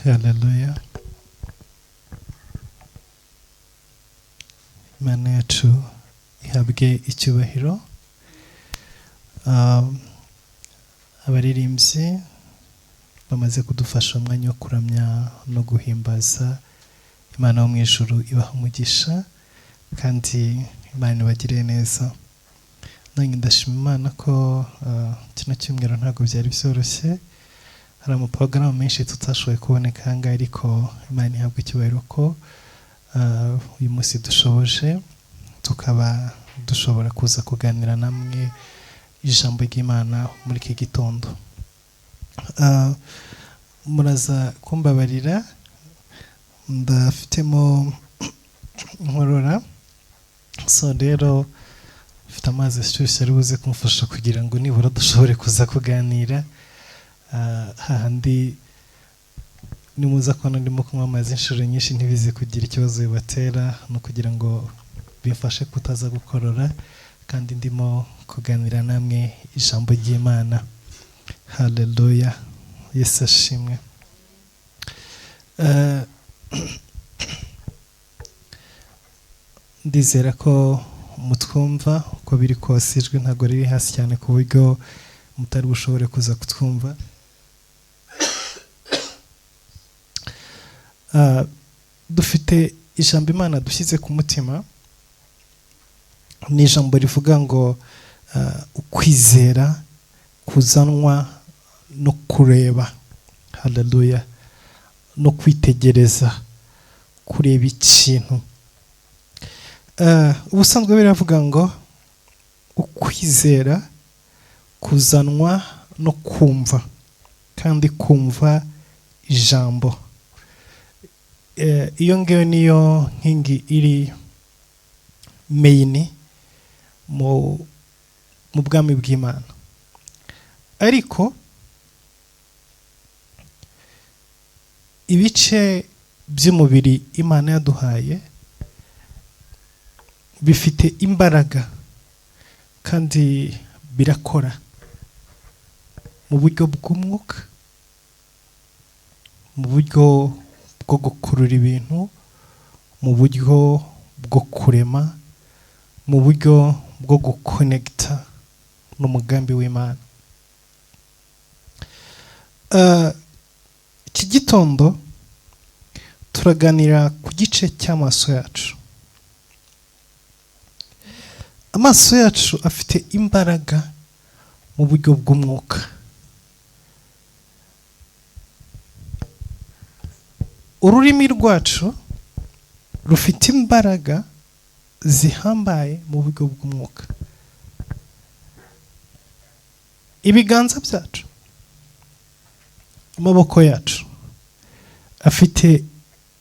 Haleluya. Imana yacu ihabwe icyubahiro. Abaririmbyi bamaze kudufasha umwanya wo kuramya no guhimbaza Imana yo mu ijuru, ibaha umugisha kandi Imana ibagire neza. Nanjye ndashima Imana ko kino cyumweru ntabwo byari byoroshye. Hari amaporogaramu menshi tutashoboye kuboneka aha ngaha, ariko Imana ihabwe icyubahiro ko uyu munsi dushoboje tukaba dushobora kuza kuganira namwe ijambo ry'Imana muri iki gitondo. Muraza kumbabarira, ndafitemo inkorora, so rero mfite amazi ashyushye ari buze kumfasha kugira ngo nibura dushobore kuza kuganira. Hahandi nimuza kubona ndimo kunywa amazi inshuro nyinshi ntibize kugira ikibazo bibatera, no kugira ngo bimfashe kutaza gukorora kandi ndimo kuganira namwe ijambo ry'Imana. Haleluya, Yesu ashimwe. Ndizera ko mutwumva uko biri kose, ijwi ntabwo riri hasi cyane ku buryo mutari bushobore kuza kutwumva. Dufite ijambo Imana dushyize ku mutima, ni ijambo rivuga ngo ukwizera kuzanwa no kureba. Haleluya. No kwitegereza, kureba ikintu. Ubusanzwe biravuga ngo ukwizera kuzanwa no kumva, kandi kumva ijambo. Iyo ngiyo niyo nkingi iri main mu bwami bw'Imana. Ariko ibice by'umubiri Imana yaduhaye bifite imbaraga kandi birakora mu buryo bw'umwuka, mu buryo bwo gukurura ibintu, mu buryo bwo kurema, mu buryo bwo gukonekita n'umugambi w'Imana. Iki gitondo turaganira ku gice cy'amaso yacu. Amaso yacu afite imbaraga mu buryo bw'umwuka. Ururimi rwacu rufite imbaraga zihambaye mu buryo bw'umwuka. Ibiganza byacu, amaboko yacu afite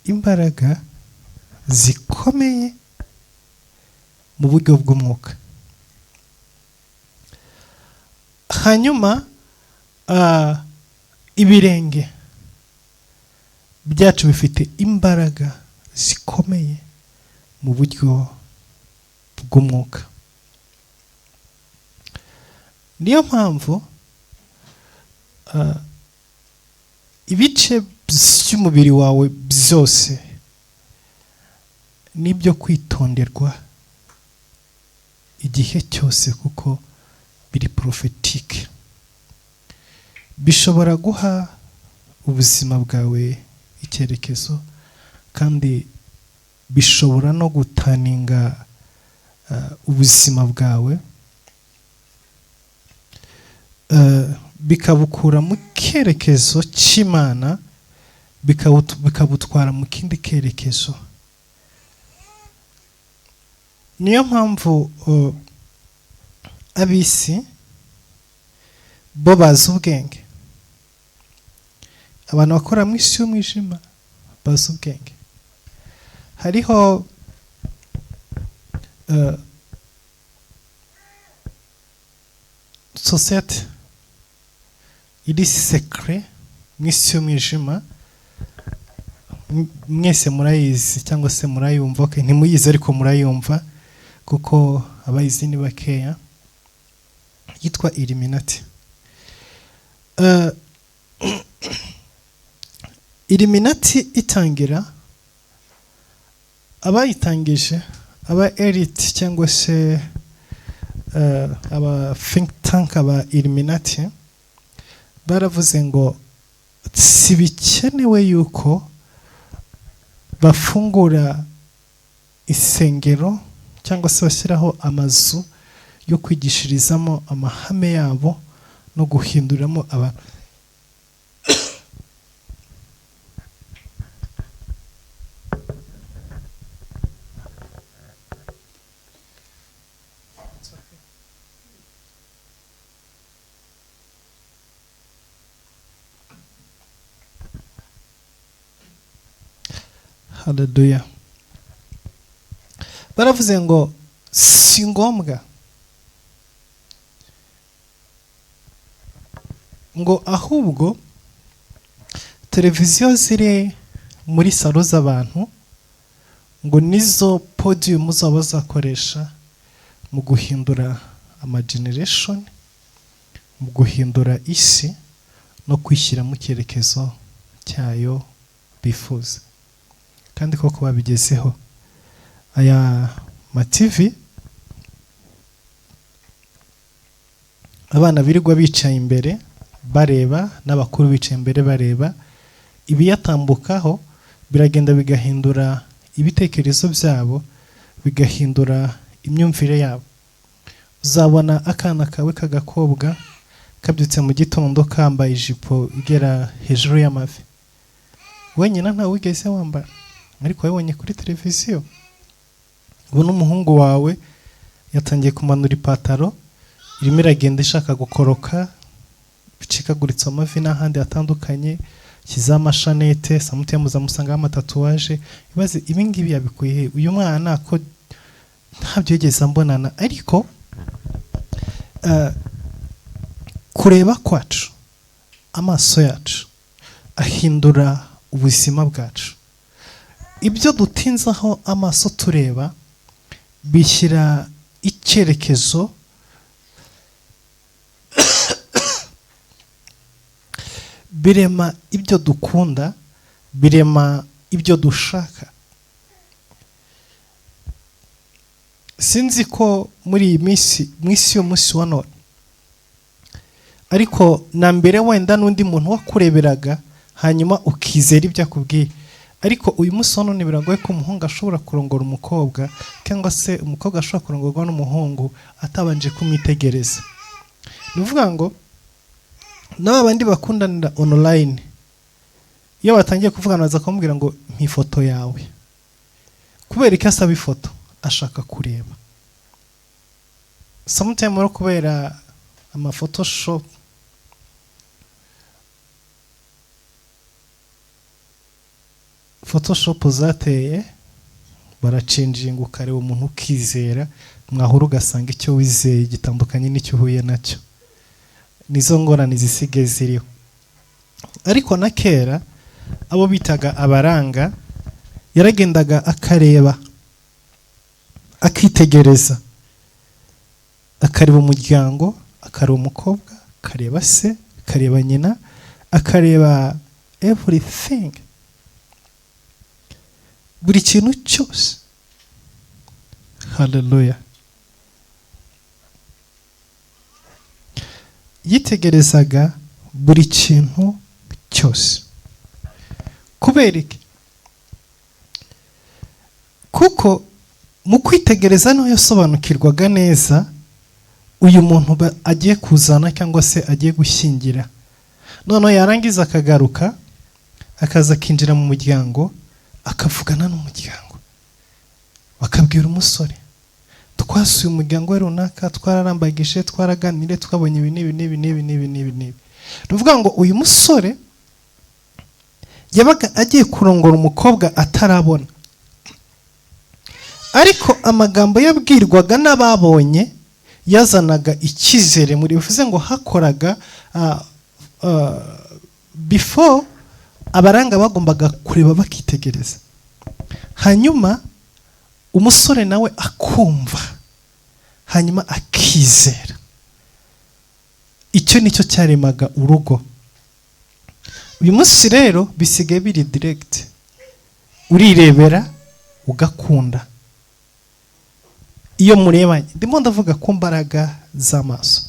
imbaraga zikomeye mu buryo bw'umwuka. Hanyuma ibirenge byacu bifite imbaraga zikomeye mu buryo bw'umwuka. Niyo mpamvu ibice by'umubiri wawe byose nibyo kwitonderwa igihe cyose, kuko biri prophetique. Bishobora guha ubuzima bwawe icyerekezo, kandi bishobora no gutaninga ubuzima bwawe, bikabukura mu cyerekezo cy'Imana bikabutwara mu kindi cyerekezo. Niyo mpamvu ab'isi bo bazi ubwenge. Abantu bakora mu isi y'umwijima bazi ubwenge. Hariho societe iri secret mu isi y'umwijima. Mwese murayizi cyangwa se murayumva. Okay, ntimuyizi ariko murayumva kuko abayizi ni bakeya. Yitwa Illuminati. Illuminati itangira, abayitangije aba elite cyangwa se aba think tank, aba Illuminati baravuze ngo si bikenewe yuko bafungura isengero cyangwa se bashyiraho amazu yo kwigishirizamo amahame yabo no guhinduramo abantu. Haleluya. Baravuze ngo si ngombwa ngo ahubwo televiziyo ziri muri salo z'abantu ngo nizo podium zabo bazakoresha mu guhindura generation, mu guhindura isi no kwishyira mu cyerekezo cyayo bifuza. Kandi koko babigezeho. Aya ma TV abana birirwa bicaye imbere bareba, n'abakuru bicaye imbere bareba, ibiyatambukaho biragenda bigahindura ibitekerezo byabo, bigahindura imyumvire yabo. Uzabona akana kawe k'agakobwa kabyutse mu gitondo kambaye ijipo igera hejuru y'amavi, wenyine ntawe wigeze wambara, ariko wabonye kuri televiziyo. Ubu n'umuhungu wawe yatangiye kumanura ipataro, irimo iragenda ishaka gukoroka, bicikaguritse amavi n'ahandi hatandukanye, kiza amashanete, samute muzamusanga amatatuwaje. Ibaze ibi ngibi yabikuye he? Uyu mwana ko ntabyo yigeze mbonana. Ariko kureba kwacu, amaso yacu ahindura ubuzima bwacu. Ibyo dutinzaho amaso tureba bishyira icyerekezo birema ibyo dukunda, birema ibyo dushaka. Sinzi ko muri iyi minsi, mu isi y'umunsi wa none, ariko na mbere wenda n'undi muntu wakureberaga hanyuma ukizera ibyo akubwiye. Ariko uyu munsi wa none biragoye ko umuhungu ashobora kurongora umukobwa, cyangwa se umukobwa ashobora kurongorwa n'umuhungu atabanje kumwitegereza. Ni ukuvuga ngo n'aba bandi bakundanira online, iyo batangiye kuvugana baza kumubwira ngo nk'ifoto yawe, kubera ko asaba ifoto ashaka kureba. Sometimes rero kubera Photoshop zateye, baracenjinga ukareba umuntu ukizera, mwahura ugasanga icyo wizeye gitandukanye n'icyo uhuye nacyo. Nizo ngorane zisigaye ziriho. Ariko na kera abo bitaga abaranga yaragendaga akareba, akitegereza, akareba umuryango, akareba umukobwa, akareba se, akareba nyina, akareba everything, buri kintu cyose. Haleluya. Yitegerezaga buri kintu cyose. Kubera iki? Kuko mu kwitegereza niho yasobanukirwaga neza uyu muntu agiye kuzana cyangwa se agiye gushyingira. Noneho yarangiza akagaruka, akaza akinjira mu muryango, akavugana n'umuryango, bakabwira umusore, twasuye umuryango we runaka, twararambagije, twaraganire, twabonye ibi n'ibi n'ibi n'ibi n'ibi n'ibi n'ibi. Ni ukuvuga ngo uyu musore yabaga agiye kurongora umukobwa atarabona, ariko amagambo yabwirwaga n'ababonye yazanaga icyizere muri, bivuze ngo hakoraga before abaranga bagombaga kureba bakitegereza, hanyuma umusore nawe akumva, hanyuma akizera. Icyo nicyo cyaremaga urugo. uyu munsi rero bisigaye biri direct, urirebera ugakunda. Iyo murebanye, ndimo ndavuga ku mbaraga z'amaso.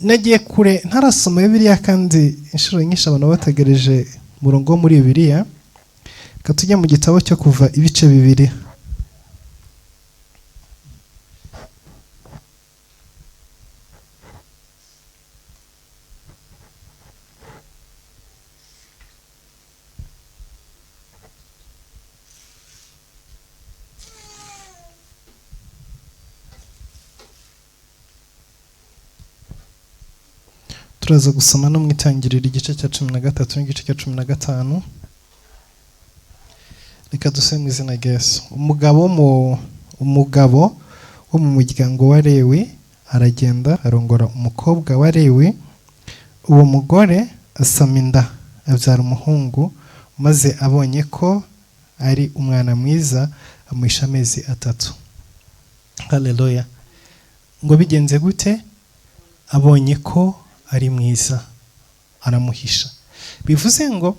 Nagiye kure ntarasoma Bibiliya, kandi inshuro nyinshi abantu bategereje murongo wo muri Bibiliya. Katujya mu gitabo cyo Kuva ibice 2. Turaza gusoma no mu Itangiriro igice cya 13 n'igice cya 15. Reka dusome mu izina rya Yesu. Umugabo wo mu muryango wa Lewi aragenda arongora umukobwa wa Lewi. Uwo mugore asama inda, abyara umuhungu, maze abonye ko ari umwana mwiza amuhisha amezi 3. Haleluya. Ngo bigenze gute? Abonye ko ari mwiza aramuhisha. Bivuze ngo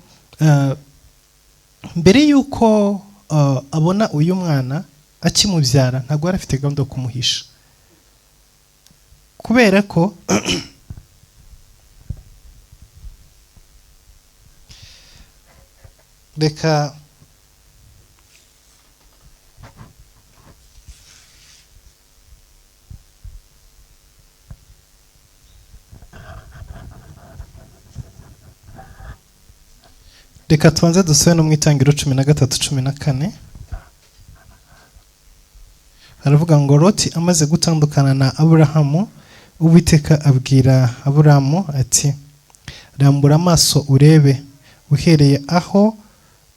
mbere yuko abona uyu mwana akimubyara, ntabwo yari afite gahunda yo kumuhisha, kubera ko reka tubanze dusome no mu Itangiriro 13:14. Haravuga ngo Loti amaze gutandukana na Aburahamu, Uwiteka abwira Aburahamu ati, rambura amaso urebe, uhereye aho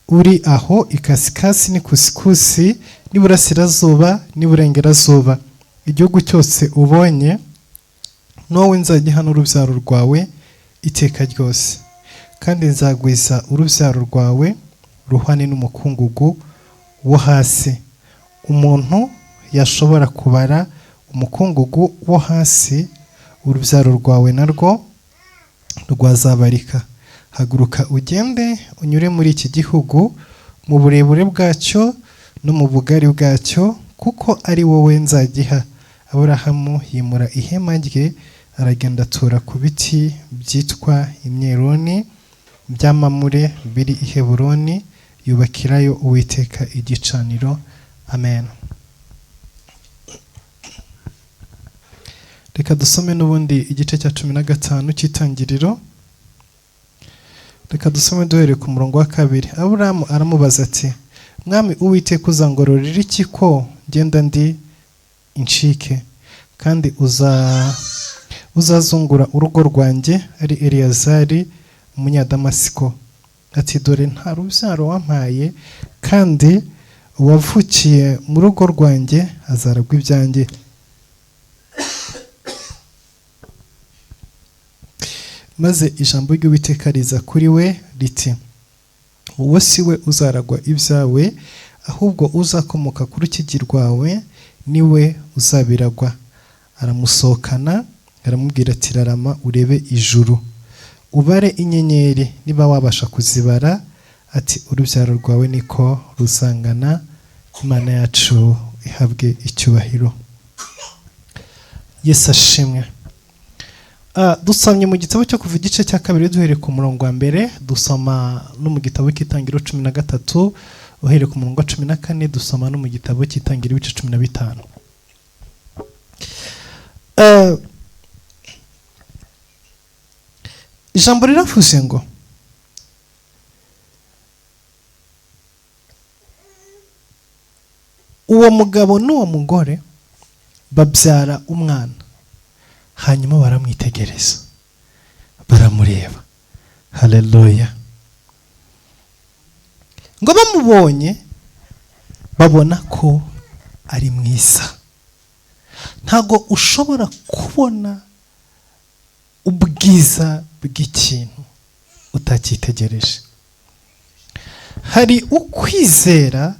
uri aho ikasikasi n'ikusikusi n'iburasirazuba n'iburengerazuba, igihugu cyose ubonye nowe nzagiha n'urubyaro rwawe iteka ryose, kandi nzagwiza urubyaro rwawe ruhwane n'umukungugu wo hasi. Umuntu yashobora kubara umukungugu wo hasi, urubyaro rwawe narwo rwazabarika. Haguruka ugende unyure muri iki gihugu, mu burebure bwacyo no mu bugari bwacyo, kuko ari wowe nzagiha. Aburahamu yimura ihema rye, aragenda atura ku biti byitwa imyeroni by'amamure biri i Heburoni, yubakirayo Uwiteka igicaniro. Amen. Reka dusome n'ubundi igice cya 15 cy'Itangiriro. Reka dusome duhere ku murongo wa 2. Aburahamu aramubaza ati, mwami Uwiteka uzangororera iki ko ngenda ndi incike, kandi uzazungura urugo rwanjye ari Eliyazari umunyadamasiko? Ati, dore nta rubyaro wampaye, kandi uwavukiye mu rugo rwanjye azaragwa ibyanjye. Maze ijambo ry'Uwiteka riza kuri we riti, uwo si we uzaragwa ibyawe, ahubwo uzakomoka ku rukigi rwawe niwe uzabiragwa. Aramusohokana aramubwira ati, rarama urebe ijuru, ubare inyenyeri niba wabasha kuzibara. Ati, urubyaro rwawe niko ruzangana. Imana yacu ihabwe icyubahiro. Yesu ashimwe. Dusomye mu gitabo cyo Kuva igice cya 2 duhereye ku murongo wa 1, dusoma no mu gitabo cy'Itangiriro 13 uhereye ku murongo wa 14, dusoma no mu gitabo cy'Itangiriro ibice 15. Ijambo riravuze ngo uwo mugabo n'uwo mugore babyara umwana, hanyuma baramwitegereza, baramureba. Haleluya. Ngo bamubonye babona ko ari mwiza. Ntago ushobora kubona ubwiza bw'ikintu utacyitegereje. Hari ukwizera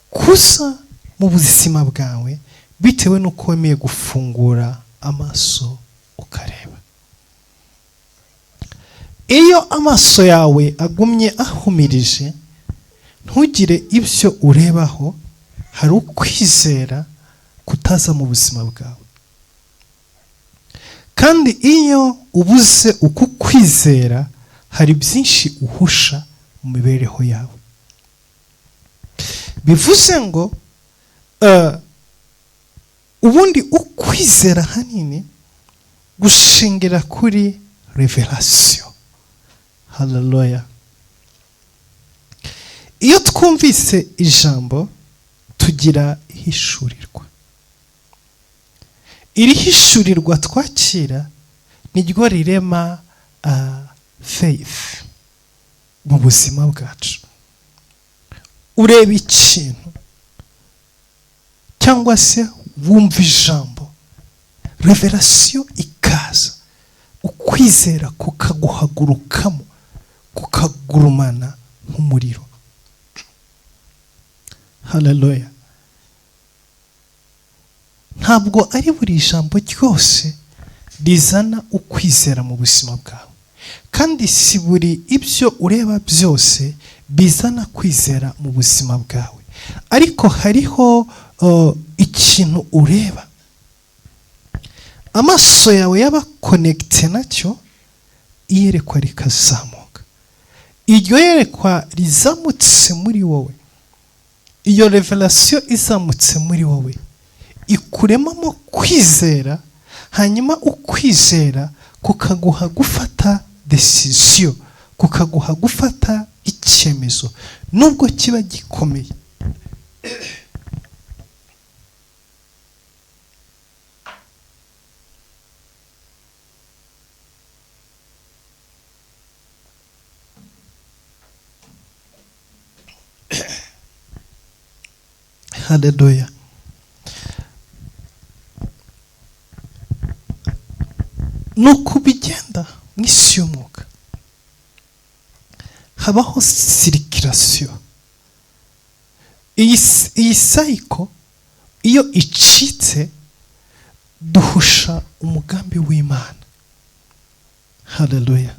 kusa mu buzima bwawe bitewe n'uko wemeye gufungura amaso ukareba. iyo amaso yawe agumye ahumirije ntugire ibyo urebaho, hari ukwizera kutaza mu buzima bwawe. kandi iyo ubuze uku kwizera hari byinshi uhusha mu mibereho yawe. bivuze ngo ubundi ukwizera hanini gushingira kuri revelation. Hallelujah. iyo twumvise ijambo tugira ihishurirwa. iri hishurirwa twakira niryo rirema faith mu buzima bwacu. ureba ikintu cyangwa se wumva ijambo, revelation ikaza, ukwizera kukaguhagurukamo, kukagurumana nk'umuriro. Hallelujah. ntabwo ari buri jambo ryose rizana ukwizera mu buzima bwawe, kandi si buri ibyo ureba byose bizana kwizera mu buzima bwawe, ariko hariho ikintu ureba, amaso yawe yaba connecte nacyo, iyerekwa rikazamuka. iryo yerekwa rizamutse muri wowe, iyo revelation izamutse muri wowe, ikuremamo kwizera, hanyuma ukwizera kukaguha gufata decision, kukaguha gufata icyemezo nubwo kiba gikomeye. Hallelujah. nuko bigenda mu isi y'umwuka, habaho circulation. iyi cycle iyo icitse duhusha umugambi w'Imana. Hallelujah.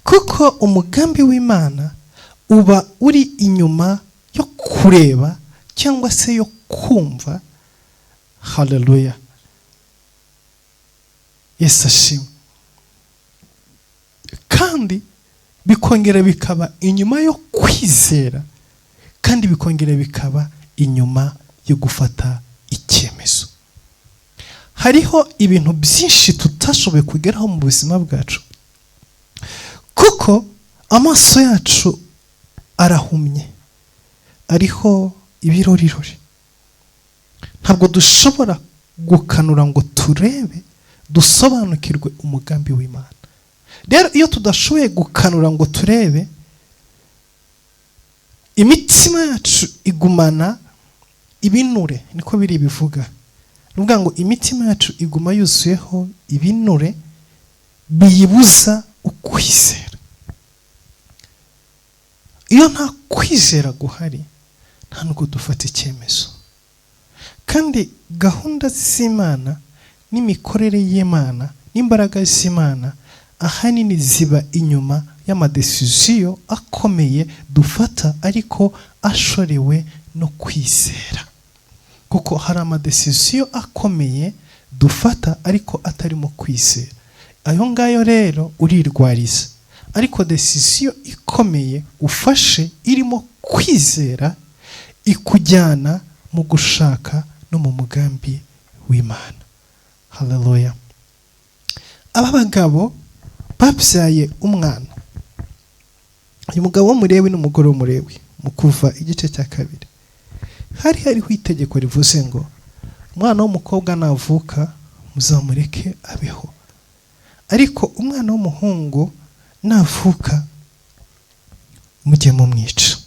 kuko umugambi w'Imana uba uri inyuma yo kureba cyangwa se yo kumva. Hallelujah. Yesu ashimwe. kandi bikongera bikaba inyuma yo kwizera, kandi bikongera bikaba inyuma yo gufata icyemezo. hariho ibintu byinshi tutashoboye kugeraho mu buzima bwacu kuko amaso yacu arahumye, ariho ibirorirori. ntabwo dushobora gukanura ngo turebe dusobanukirwe umugambi w'Imana. rero iyo tudashoboye gukanura ngo turebe, imitima yacu igumana ibinure, niko biri bivuga. nuvuga ngo imitima yacu iguma yuzuyeho ibinure biyibuza ukwizera. iyo nta kwizera guhari, nta nubwo dufata icyemezo. kandi gahunda z'Imana n'imikorere y'Imana n'imbaraga z'Imana ahanini ziba inyuma y'amadecision akomeye dufata, ariko ashorewe no kwizera. kuko hari amadecision akomeye dufata ariko atarimo kwizera. ayo ngayo rero urirwariza. ariko decision ikomeye ufashe irimo kwizera ikujyana mu gushaka no mu mugambi w'Imana. Hallelujah. aba bagabo babyaye umwana. uyu mugabo w'umulewi n'umugore w'umulewi, mu Kuva igice cya 2 hariho itegeko rivuze ngo umwana w'umukobwa navuka muzamureke abeho, ariko umwana w'umuhungu navuka mujye mumwica.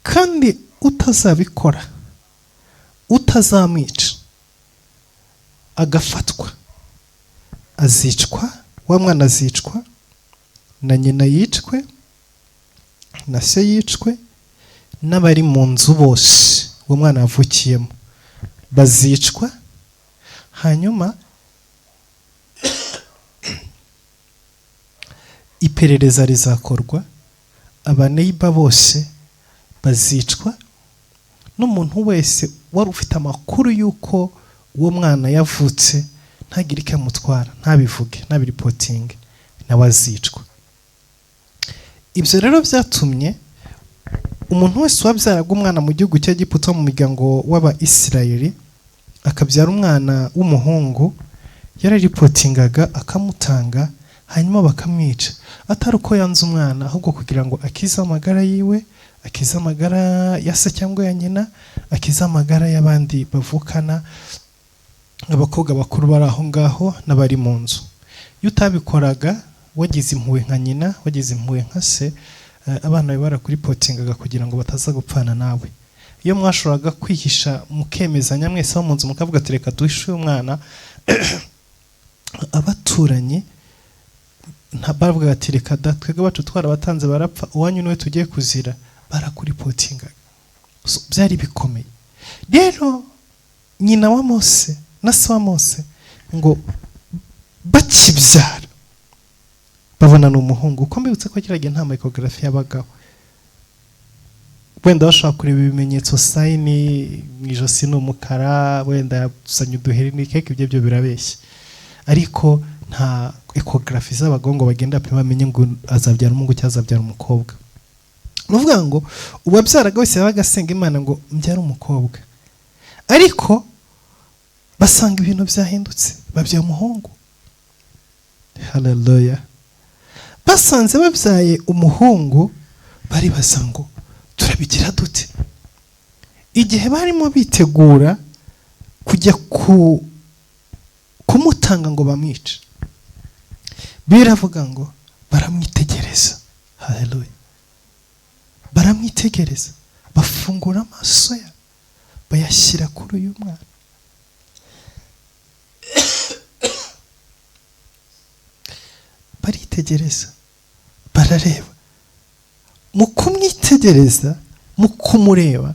kandi utazabikora, utazamwica, agafatwa, azicwa. wa mwana azicwa, na nyina yicwe, na se yicwe, n'abari mu nzu bose uwo mwana yavukiyemo bazicwa. hanyuma iperereza rizakorwa, abaneiba bose bazicwa, n'umuntu wese wari ufite amakuru y'uko uwo mwana yavutse ntagire icyo amutwara, ntabivuge, ntabiripotinge, nawe azicwa. Ibyo rero byatumye umuntu wese wabyaraga umwana mu gihugu cya Egiputa mu muryango w'Abayisirayeli akabyara umwana w'umuhungu, yararipotingaga akamutanga, hanyuma bakamwica, atari uko yanze umwana, ahubwo kugira ngo akize amagara yiwe, akize amagara ya se cyangwa ya nyina, akize amagara y'abandi bavukana, abakobwa bakuru bari aho ngaho n'abari mu nzu. Iyo utabikoraga wagize impuhwe nka nyina, wagize impuhwe nka se, abana bawe barakuripotingaga kugira ngo bataza gupfana nawe. Iyo mwashoboraga kwihisha mukemezanya mwese bo mu nzu mukavuga ati reka duhishe uyu mwana, abaturanyi bavuga ati reka twebwe bacu twarabatanze barapfa, uwanyu niwe tugiye kuzira, barakuripotingaga. Byari bikomeye. Rero nyina wa Mose na se wa Mose ngo bakibyara babona n'umuhungu, uko mbibutse ko kiragiye nta ecography yabagaho, wenda bashaka kureba ibimenyetso sayini mu ijosi n'umukara, wenda yasanye uduheri n'ikeke, ibyo birabeshya, ariko nta ecography z'abagabo ngo bagenda bapima bamenye ngo azabyara umuhungu cyangwa azabyara umukobwa. Nuvuga ngo uwabyaraga wese yabaga asenga Imana ngo mbyara umukobwa, ariko basanga ibintu byahindutse, babyaye umuhungu. Haleluya. Basanze babyaye umuhungu, bari basango turabigira dute? Igihe barimo bitegura kujya kumutanga ngo bamwice, biravuga ngo baramwitegereza. Haleluya. Baramwitegereza, bafungura amaso ya, bayashyira kuri uyu mwana. Baritegereza, barareba. Mu kumwitegereza, mu kumureba,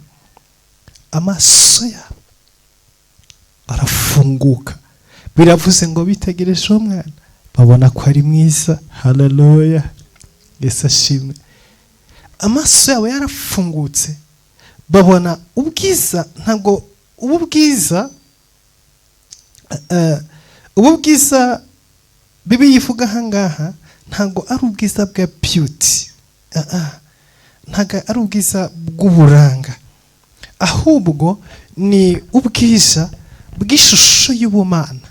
amaso yabo arafunguka. Biravuze ngo bitegereje uwo mwana, babona ko ari mwiza. Haleluya. Yesu ashimwe. Amaso yabo yarafungutse, babona ubwiza. Ntabwo ubu bwiza Bibiliya ivuga ahangaha ntabwo ari ubwiza bwa beauty, ntabwo ari ubwiza bw'uburanga, ahubwo ni ubwiza bw'ishusho y'ubumana,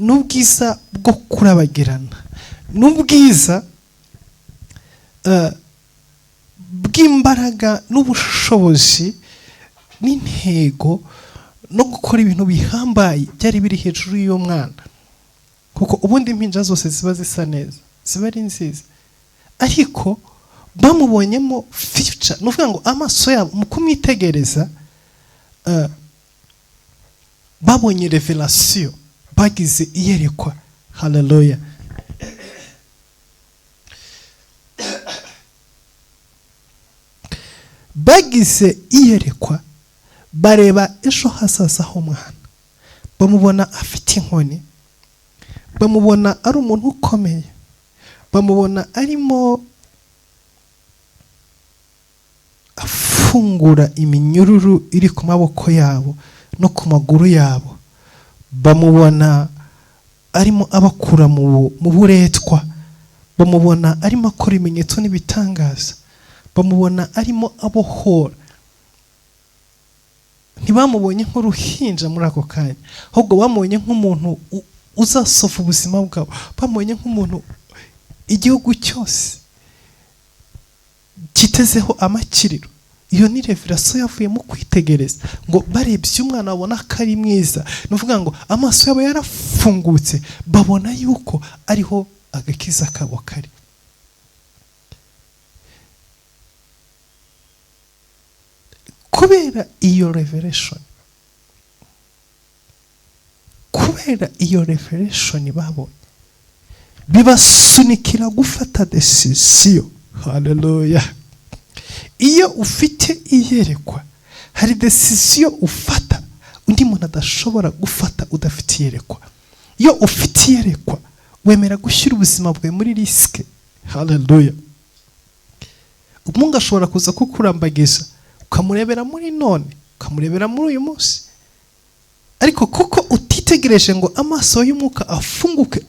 n'ubwiza bwo kurabagirana, n'ubwiza bw'imbaraga n'ubushobozi n'intego no gukora ibintu bihambaye byari biri hejuru y'uwo mwana. Kuko ubundi impinja zose ziba zisa neza, ziba ari nziza, ariko bamubonyemo future. Nuvuga ngo amaso yabo mu kumwitegereza babonye revelation, bagize iyerekwa. Haleluya. Bagize iyerekwa, bareba ejo hazaza h'umwana, bamubona afite inkoni, bamubona ari umuntu ukomeye, bamubona arimo afungura iminyururu iri ku maboko yabo no ku maguru yabo, bamubona arimo abakura mu buretwa, bamubona arimo akora ibimenyetso n'ibitangaza, bamubona arimo abohora. Ntibamubonye nk'uruhinja muri ako kanya, ahubwo bamubonye nk'umuntu uzasofa ubuzima bwabo, bamubonye nk'umuntu igihugu cyose kitezeho amakiriro. Iyo ni revelation yavuye mu kwitegereza, ngo barebye umwana babona ko ari mwiza. Nuvuga ngo amaso yabo yarafungutse, babona yuko ariho agakiza kabo kari. Kubera iyo revelation babonye, bibasunikira gufata decision. Haleluya. Iyo ufite iyerekwa, hari decision ufata undi muntu adashobora gufata udafite iyerekwa. Iyo ufite iyerekwa, wemera gushyira ubuzima bwawe muri risk. haleluya. Umungu ashobora kuza kukurambagiza ukamurebera muri none, ukamurebera muri uyu munsi, ariko kuko utitegereje ngo amaso y'umwuka afunguke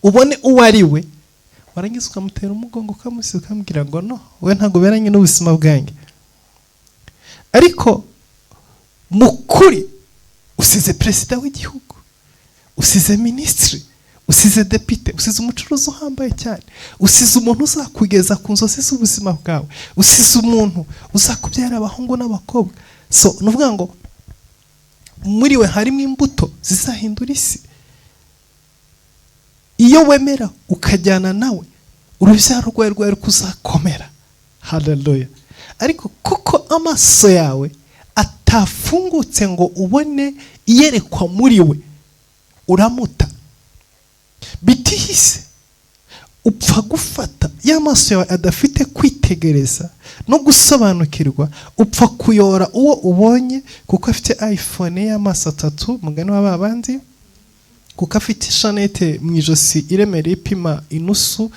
ubone uwo ari we, warangiza ukamutera umugongo ukamusiga ukamubwira ngo no, we ntabwo beranye n'ubuzima bwanjye. Ariko mukuri usize perezida w'igihugu, usize minisitiri, usize depite, usize umucuruzi uhambaye cyane, usize umuntu uzakugeza ku nzozi z'ubuzima bwawe, usize umuntu uzakubyara abahungu n'abakobwa. So nuvuga ngo muri we harimo imbuto zizahindura isi. Iyo wemera ukajyana nawe, urubyaro rwawe rwawe kuzakomera. Haleluya. Ariko kuko amaso yawe atafungutse ngo ubone iyerekwa muri we, uramuta. Bitihise upfa gufata y'amaso yawe adafite kwitegereza no gusobanukirwa, upfa kuyora uwo ubonye kuko afite iPhone y'amaso 3 mugani wa babandi, kuko afite shanete mu ijosi iremereye ipima inusu,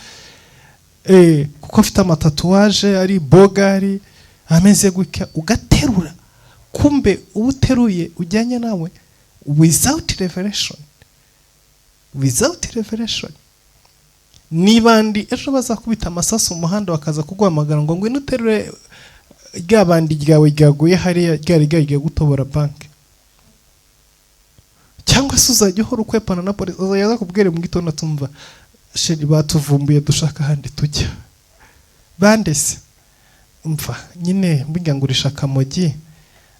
kuko afite amatatuwaje ari bogari ameze gutya, ugaterura. Kumbe uteruye ujyanye nawe without revelation. Nibandi ejo bazakubita amasasu mu muhanda bakaza kuguhamagara ngo ngwino uterure ryabandi ryawe ryaguye hariya ryari ryagiye gutobora banki, cyangwa se uzajya uhora ukwepana na polisi, uzajya kubwire mu gitondo tumva sheri batuvumbuye dushaka handi tujya. Bandese umva nyine mbiga ngurisha akamogi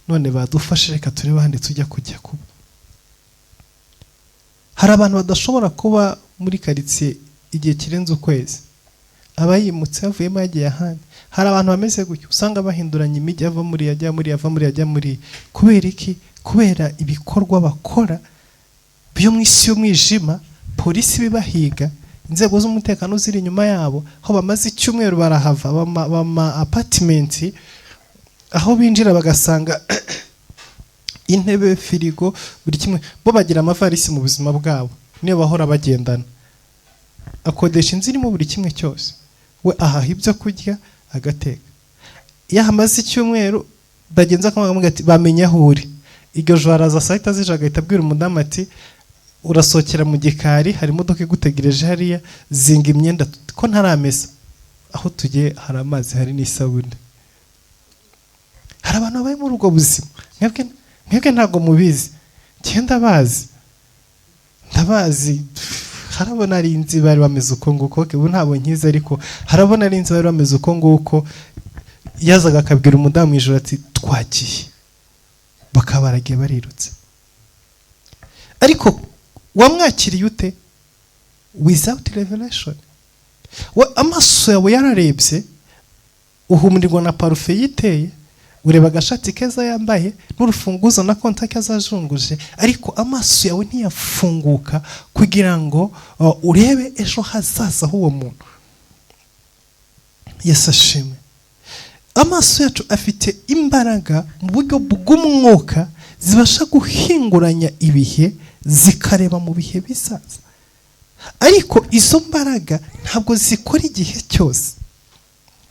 none badufashe reka turebe handi tujya kuba. Hari abantu badashobora kuba muri karitsiye igihe kirenze ukwezi, abayimutse yavuyemo yagiye ahandi. Hari abantu bameze gutyo usanga bahinduranya imijyi, ava muri yajya muri, ava muri yajya muri. Kubera iki? Kubera ibikorwa bakora byo mu isi y'umwijima, polisi bibahiga, inzego z'umutekano ziri inyuma yabo, aho bamaze icyumweru barahava bama apartment, aho binjira bagasanga intebe, firigo, buri kimwe. Bo bagira amavarisi mu buzima bwabo, niyo bahora bagendana. Akodesha inzu irimo buri kimwe cyose, we ahaha ibyo kurya agateka. Iyo hamaze icyumweru bagenza akamubwira ati bamenye aho uri. Iryo joro araza saa 7 z'ijoro agahita abwira umudamu ati urasohokera mu gikari, hari imodoka igutegereje hariya, zinga imyenda ko ntaramesa. Aho tugiye hari amazi, hari n'isabune. Hari abantu babaye muri ubwo buzima. Mwebwe ntabwo mubizi, cyenda ndabazi. Harabona ari inzi bari bameze uko nguko, ubu ntabwo nkiza, ariko harabona ari inzi bari bameze uko nguko. Yazaga akabwira umudamu ijoro ati twagiye, bakaba baragiye barirutse. Ariko wamwakiriye ute? Without revelation. Amaso yawe yararebye, uhumurirwa na parufe yiteye, ureba agashati keza yambaye n'urufunguzo na konta kazajunguje, ariko amaso yawe ntiyafunguka kugira ngo urebe ejo hazaza h'uwo muntu. Yesu ashimwe. Amaso yacu afite imbaraga mu buryo bw'umwuka zibasha guhinguranya ibihe, zikareba mu bihe bizaza. Ariko izo mbaraga ntabwo zikora igihe cyose.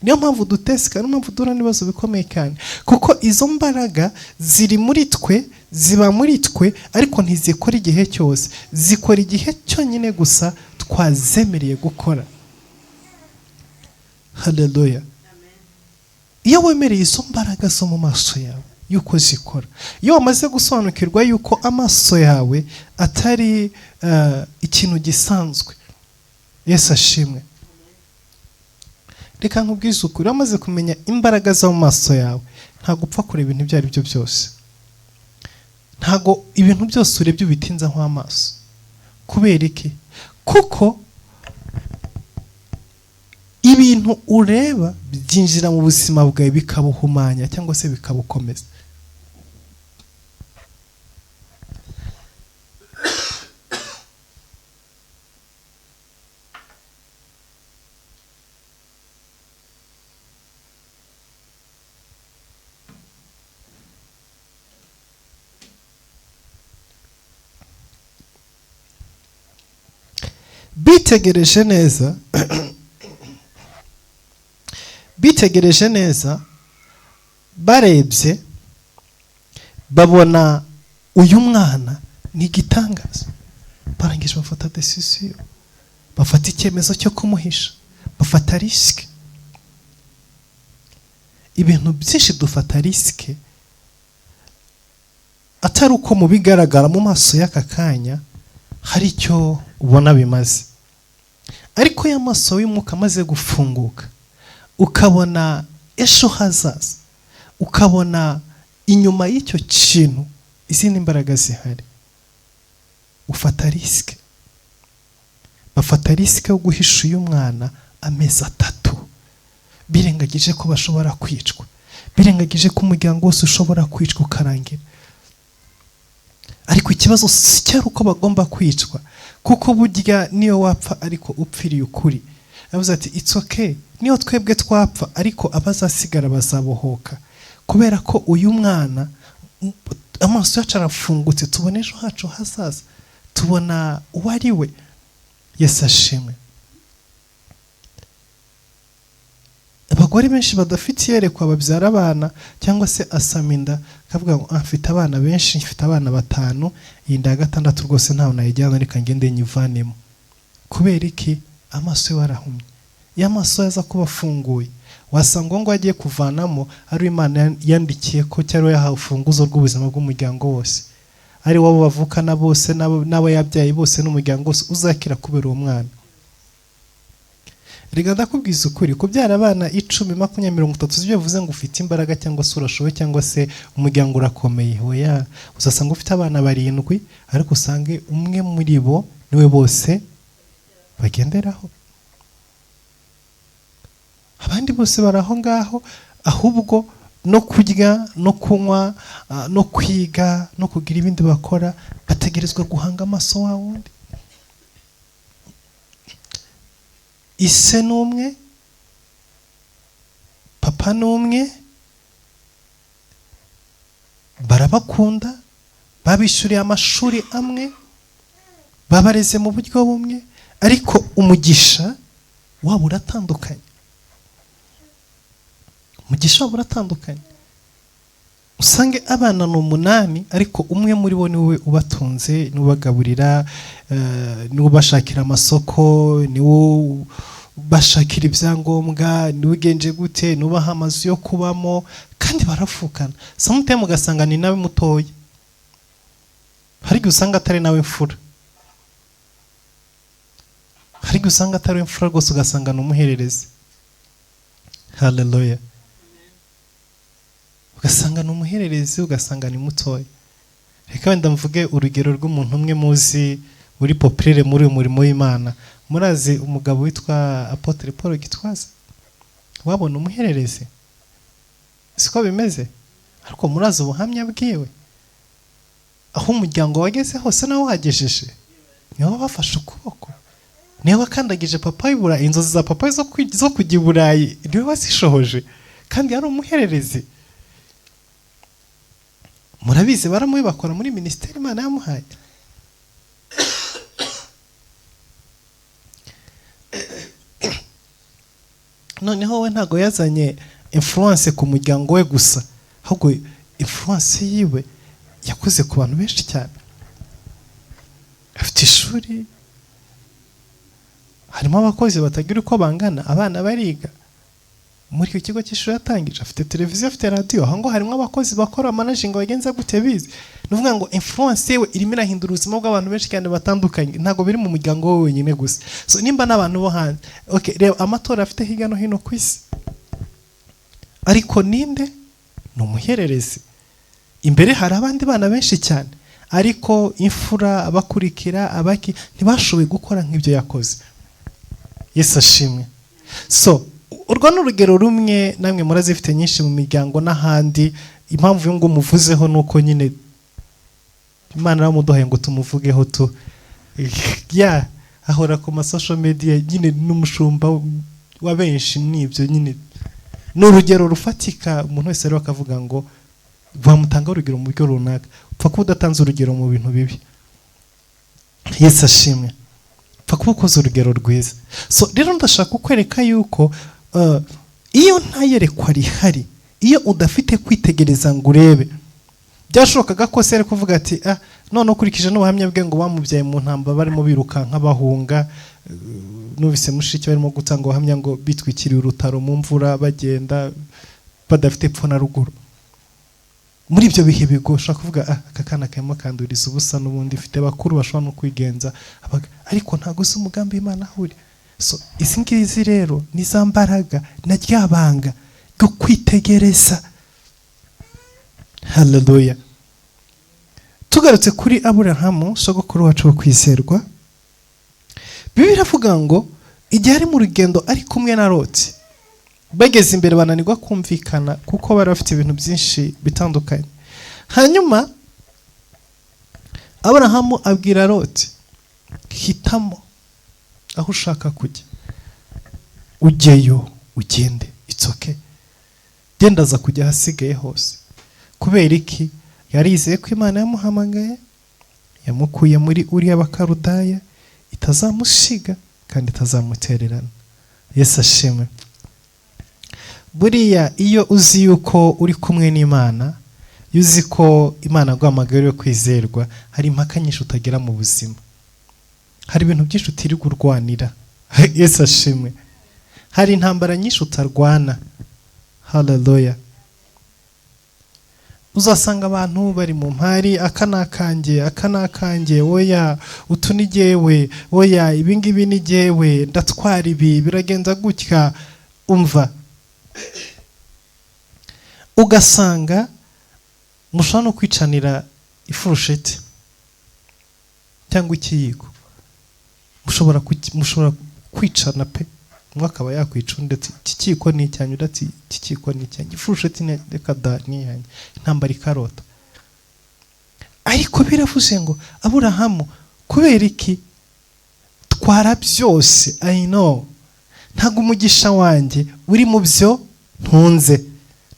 Niyo mpamvu dutesika, niyo mpamvu duhura n'ibibazo bikomeye cyane, kuko izo mbaraga ziri muri twe, ziba muri twe, ariko ntizikora igihe cyose. Zikora igihe cyonyine gusa twazemereye gukora. Haleluya. Iyo wemereye izo mbaraga zo mu maso yawe yuko zikora, iyo wamaze gusobanukirwa yuko amaso yawe atari ikintu gisanzwe, Yesu ashimwe. Reka nkubwize ukuri, wamaze kumenya imbaraga zo mu maso yawe, ntago upfa kureba ibintu ibyo ari byo byose. Ntago ibintu byose urebye ubitinza nk'amaso. Kubera iki? Kuko ibintu ureba byinjira mu buzima bwawe bikabuhumanya cyangwa se bikabukomeza. Bitegereje neza bitegereje neza barebye babona uyu mwana ni igitangaza, barangije bafata decision, bafata icyemezo cyo kumuhisha, bafata risike. Ibintu byinshi dufata risike atari uko mu bigaragara mu maso y'aka kanya hari icyo ubona bimaze, ariko y'amaso y'umwuka amaze gufunguka ukabona ejo hazaza, ukabona inyuma y'icyo kintu izindi mbaraga zihari, ufata risike. Bafata risike yo guhisha uyu mwana amezi 3, birengagije ko bashobora kwicwa, birengagije ko umuryango wose ushobora kwicwa ukarangira. Ariko ikibazo si cyari uko bagomba kwicwa, kuko burya niyo wapfa ariko upfiriye ukuri. Yavuze ati it's okay, niyo twebwe twapfa ariko abazasigara bazabohoka, kubera ko uyu mwana amaso yacu arafungutse, tubona ejo hacu hazaza, tubona uwo ari we. Yesu ashimwe. Abagore benshi badafite iyerekwa babyara abana cyangwa se asama inda, akavuga ngo mfite abana benshi, mfite abana 5, iyi nda ya 6 rwose ntawe nayijyana, reka ngende nyivanemo. Kubera iki? Amaso ye warahumye. Iyo amaso yaza kuba afunguye, wasanga ngo agiye kuvanamo ari Imana yandikiye ko cyari yahawe ufunguzo rw'ubuzima bw'umuryango wose, ari wabo bavukana bose n'abo yabyaye bose n'umuryango wose uzakira kubera uwo mwana. Rega ndakubwiza ukuri, kubyara abana 10, 20, 30 bivuze ngo ufite imbaraga cyangwa se urashoboye cyangwa se umuryango urakomeye. Oya, uzasanga ufite abana 7 ariko usange umwe muri bo niwe bose bagenderaho, abandi bose baraho ngaho, ahubwo no kurya no kunywa no kwiga no kugira ibindi bakora bategerezwa guhanga amaso wa wundi. Ise n'umwe, papa n'umwe, barabakunda, babishyuriye amashuri amwe, babareze mu buryo bumwe, ariko umugisha wabo uratandukanye. Umugisha wabo uratandukanye. Usange abana ni 8 ariko umwe muri bo niwe ubatunze, niwe ubagaburira, niwe ubashakira amasoko, niwe bashakira ibyangombwa, niwe ugenje gute, niwe ubaha amazu yo kubamo, kandi baravukana. Sometimes ugasanga ni nawe mutoya, hari usanga atari nawe mfura, hari usanga atari mfura rwose, ugasanga ni umuhererezi. Hallelujah. Ugasanga ni umuhererezi, ugasanga ni mutoya. Reka wenda mvuge urugero rw'umuntu umwe muzi uri populaire muri uyu murimo w'Imana. Murazi umugabo witwa Apotre Paul Gitwaza? Wabona umuhererezi? Siko bimeze? Ariko murazi ubuhamya bwiwe, aho umuryango wageze hose nawe wagejeje, niwe bafashe ukuboko, niwe wakandagije papa w'Iburayi, inzozi za papa zo kujya i Burayi niwe wasishohoje, kandi yari umuhererezi. Murabizi baramuye bakora muri ministeri Imana yamuhaye. Noneho we ntago yazanye influence ku muryango we gusa, ahubwo influence yiwe yakoze ku bantu benshi cyane. Afite ishuri, harimo abakozi batagira uko bangana, abana bariga muri icyo kigo cy'ishuri yatangije, afite televiziyo, afite radio, aho ngo harimo abakozi bakora managing bagenza gute bize. Nuvuga ngo influence yewe irimo irahindura ubuzima bw'abantu benshi cyane batandukanye, ntago biri mu muryango we wenyine gusa. So nimba n'abantu bo hanze, okay, reba amatora afite hirya no hino ku isi, ariko ninde? Ni umuhererezi. Imbere hari abandi bana benshi cyane, ariko imfura abakurikira abaki ntibashoboye gukora nk'ibyo yakoze. Yesu ashimwe. So urwo n'urugero rumwe, namwe murazifite nyinshi mu miryango n'ahandi. Impamvu yo ngo muvuzeho nuko nyine Imana yaramuduhaye ngo tumuvugeho tu. Ya ahora ku ma social media nyine n'umushumba wa benshi, nibyo nyine n'urugero rufatika. Umuntu wese rero akavuga ngo bamutanga urugero mu buryo runaka, upfa kuba udatanze urugero mu bintu bibi. Yesu ashimwe. Upfa kuba ukoze urugero rwiza. So rero ndashaka kukwereka yuko iyo nta yerekwa rihari, iyo udafite kwitegereza ngo urebe, byashobokaga ko se ari kuvuga ati none ukurikije n'ubuhamya bwe ngo bamubyaye mu ntambara barimo birukanka bahunga, nubise mushiki barimo gutanga ubuhamya ngo bitwikiriye urutaro mu mvura bagenda badafite epfo na ruguru. Muri ibyo bihe bigosha kuvuga aka kana karimo kanduriza ubusa, n'ubundi ifite bakuru bashobora no kwigenza, ariko ntago uzi umugambi w'Imana aho uri. So izi ngizi rero ni za mbaraga na ryabanga ryo kwitegereza. Haleluya. Tugarutse kuri Aburahamu, sogokuru wacu wo kwizerwa, Bibiliya iravuga ngo igihe ari mu rugendo ari kumwe na Loti, bageze imbere bananirwa kumvikana kuko bari bafite ibintu byinshi bitandukanye. Hanyuma Aburahamu abwira Loti, hitamo aho ushaka kujya, ujyeyo ugende, it's okay, genda za kujya hasigaye hose. Kubera iki? Yarizeye ko Imana yamuhamagaye, yamukuye muri Uriya Bakarudaya, itazamushiga kandi itazamutererana. Yesu ashimwe. Buriya iyo uzi yuko uri kumwe n'Imana, yuzi ko Imana guhamagara yo kwizerwa, hari impaka nyinshi utagira mu buzima, hari ibintu byinshi utiri kurwanira. Yesu ashimwe. Hari intambara nyinshi utarwana. Haleluya. Uzasanga abantu bari mu mpari, aka nakanjye, oya utu ni jyewe, oya ibi ngibi ni jyewe, ndatwara ibi, biragenza gutya. Umva, ugasanga mushobora no kwicanira ifurusheti cyangwa ikiyiko, mushobora kwicana pe, umwe akaba yakwica undi ati iki kiyiko ni icyanyu, undi ati iki kiyiko ni icyanyu, ifurusheti ni reka da ni yanjye, intambara ikarota. Ariko biravuze ngo Aburahamu, kubera iki? Twara byose, I know, ntabwo umugisha wanjye uri mu byo ntunze,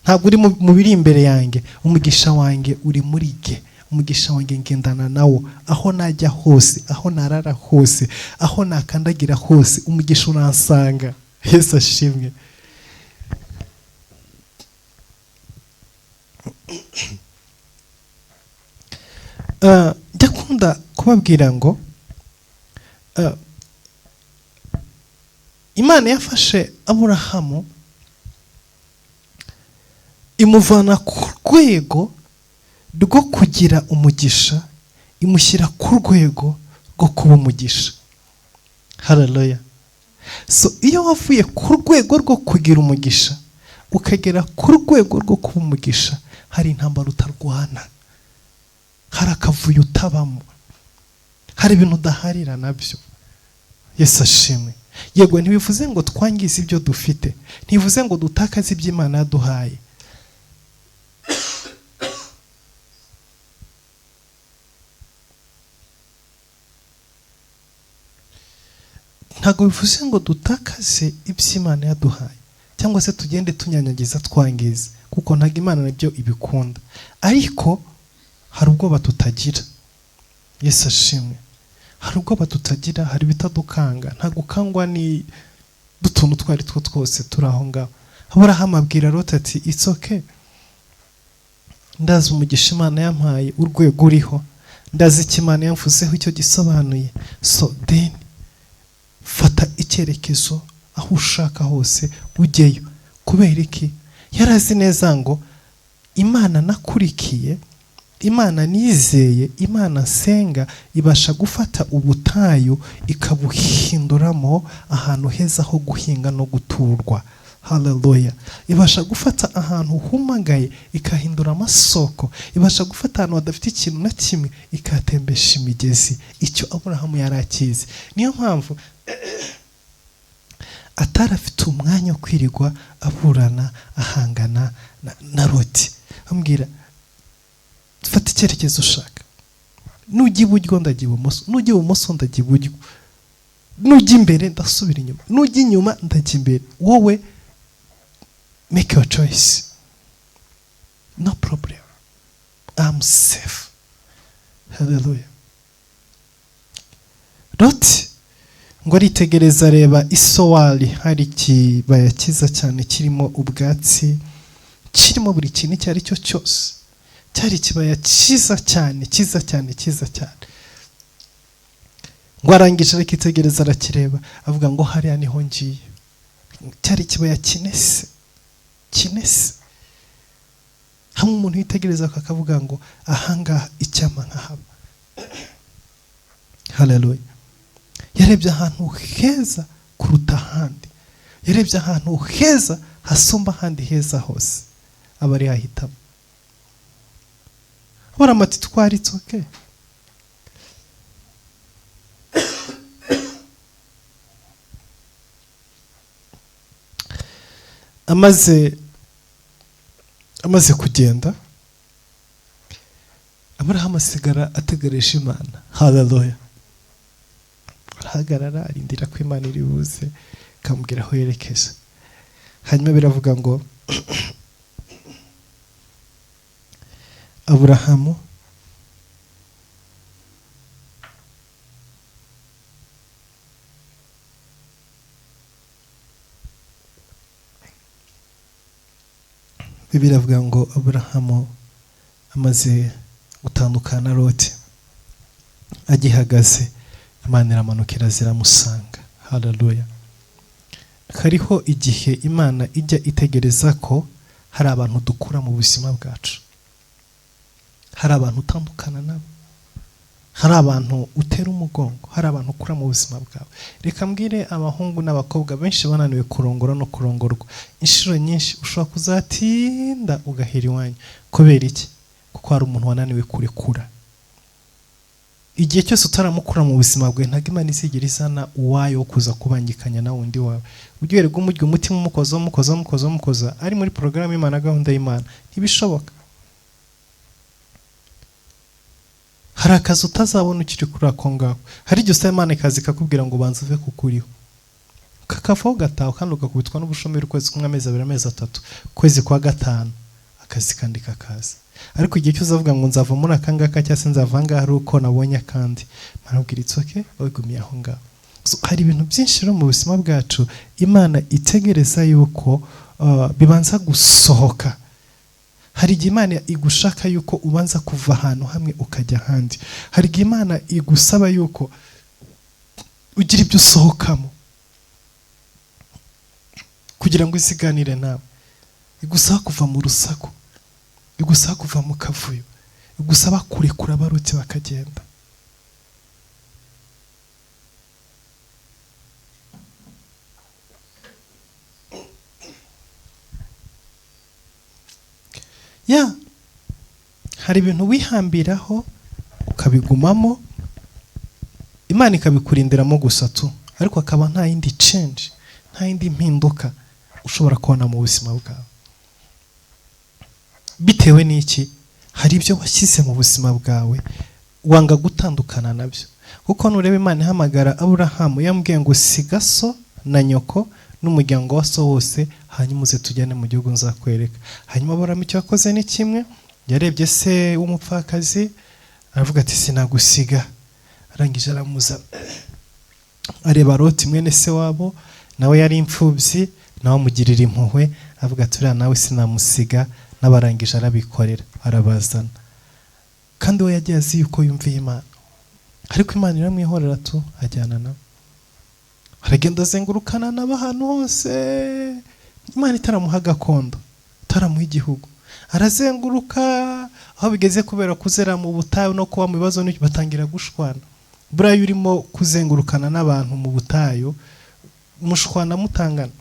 ntabwo uri mu biri imbere yanjye, umugisha wanjye uri muri ge, umugisha wanjye ngendana nawo, aho najya hose, aho narara hose, aho nakandagira hose, umugisha uransanga. Yesu ashimwe. Ndakunda kubabwira ngo Imana yafashe Aburahamu imuvana ku rwego rwo kugira umugisha, imushyira ku rwego rwo kuba umugisha. Haleluya. So iyo wavuye ku rwego rwo kugira umugisha ukagera ku rwego rwo kuba umugisha, hari intambara utarwana, hari akavuyo utabamo, hari ibintu udaharira nabyo. Yesu ashimwe. Yego ntibivuze ngo twangize ibyo dufite, ntibivuze ngo dutakaze ibyo Imana yaduhaye. Ntabwo bivuze ngo dutakaze ibyo Imana yaduhaye cyangwa se tugende tunyanyagiza twangiza, kuko ntabwo Imana nabyo ibikunda. Ariko hari ubwoba tutagira. Yesu ashimwe. Hari ubwoba tutagira, hari bitadukanga, ntabwo ukangwa ni dutuntu twari two twose turi aho ngaho. Aburahamu abwira Loti ati it's okay, ndazi umugisha Imana yampaye, urwego uriho, ndazi icyo Imana yamvuzeho icyo gisobanuye. So then fata icyerekezo aho ushaka hose ujyeyo. Kubera iki? Yarazi neza ngo Imana nakurikiye, Imana nizeye, Imana senga, ibasha gufata ubutayu ikabuhinduramo ahantu heza ho guhinga no guturwa. Haleluya. Ibasha gufata ahantu humagaye ikahindura amasoko, ibasha gufata ahantu hadafite ikintu na kimwe ikatembesha imigezi. Icyo Aburahamu yarakizi. Niyo mpamvu atarafite umwanya wo kwirirwa aburana ahangana na Loti. Ambwira, fata icyerekezo ushaka, nujya iburyo ndajya ibumoso, nujya ibumoso ndajya iburyo, nujya imbere ndasubira inyuma, nujya inyuma ndajya imbere. Wowe make your choice, no problem, I'm safe. Hallelujah. Loti ngo aritegereza areba isowari, hari ikibaya cyiza cyane kirimo ubwatsi, kirimo buri kintu icyo ari cyo cyose, cyari ikibaya cyiza cyane cyiza cyane cyiza cyane. Ngo arangije arakitegereza arakireba avuga ngo hariya niho ngiye. Cyari ikibaya kinese kinese, hamwe umuntu yitegereza akavuga ngo ahangaha icyama nkahaba. Haleluya. Yarebye ahantu heza kuruta ahandi, yarebye ahantu heza hasumba ahandi heza hose, aba ari yahitamo. Baramati twaritse okay. amaze kugenda, Aburahamu asigara ategereje Imana. Haleluya. Arahagarara arindira ko Imana iri buze ikamubwira aho yerekeza. Hanyuma biravuga ngo Aburahamu Bibiliya avuga ngo Aburahamu amaze gutandukana na Loti, agihagaze Imana iramanukira ziramusanga. Haleluya. Hariho igihe Imana ijya itegereza ko hari abantu dukura mu buzima bwacu, hari abantu utandukana nabo, hari abantu utera umugongo, hari abantu ukura mu buzima bwawe. Reka mbwire abahungu n'abakobwa benshi bananiwe kurongora no kurongorwa, inshuro nyinshi ushobora kuzatinda ugahera iwanyu. Kubera iki? Kuko hari umuntu wananiwe kurekura. Igihe cyose utaramukura mu buzima bwawe, ntabwo Imana izigera izana uwayo wo kuza kubangikanya na wundi wawe. Ujye wereka umuryo umutima umukoza ari muri porogaramu y'Imana, gahunda y'Imana, ntibishoboka. Hari akazi utazabona ukiri kuri ako ngaho. Hari igihe usaba Imana ikazi ikakubwira ngo banza uve kukuriho, kakavaho gataha kandi ugakubitwa n'ubushomeri ukwezi kumwe, amezi abiri, amezi atatu, kwezi kwa gatanu akazi kandi kakaza. Ariko igihe cyose uzavuga ngo nzava muri aka ngaka cyangwa se nzava ahangaha ari uko nabonye akandi, marabwira it's okay, wigumiye aho ngaho. Hari ibintu byinshi rero mu buzima bwacu Imana itegereza yuko bibanza gusohoka. Hari igihe Imana igushaka yuko ubanza kuva ahantu hamwe ukajya ahandi. Hari igihe Imana igusaba yuko ugira ibyo usohokamo kugira ngo iziganire nawe. Igusaba kuva mu rusaku, igusaba kuva mu kavuyo, igusaba kurekura abarutse bakagenda. Hari ibintu wihambiraho ukabigumamo, Imana ikabikurindiramo gusa tu, ariko akaba nta yindi change, nta yindi mpinduka ushobora kubona mu buzima bwawe. Bitewe n'iki? Hari ibyo washyize mu buzima bwawe wanga gutandukana nabyo. Kuko nureba Imana ihamagara Aburahamu yambwiye ngo siga so na nyoko n'umuryango wa so wose, hanyuma uze tujyane mu gihugu nzakwereka. Hanyuma Aburahamu icyo yakoze ni kimwe, yarebye se w'umupfakazi aravuga ati sinagusiga. Arangije aramuza, areba Loti mwene se wabo, nawe yari imfubyi, nawe amugirira impuhwe, avuga ati uriya nawe sinamusiga. N'abarangije arabikorera, arabazana. Kandi we yagiye azi yuko yumviye Imana, ariko Imana iramwihorera tu, ajyana nabo. Aragenda azengurukana nabo ahantu hose, Imana itaramuha gakondo, itaramuha igihugu. Arazenguruka aho bigeze kubera kuzera mu butayu no kuba mu bibazo n'icyo batangira gushwana. Buriya urimo kuzengurukana n'abantu mu butayu, mushwana mutangana.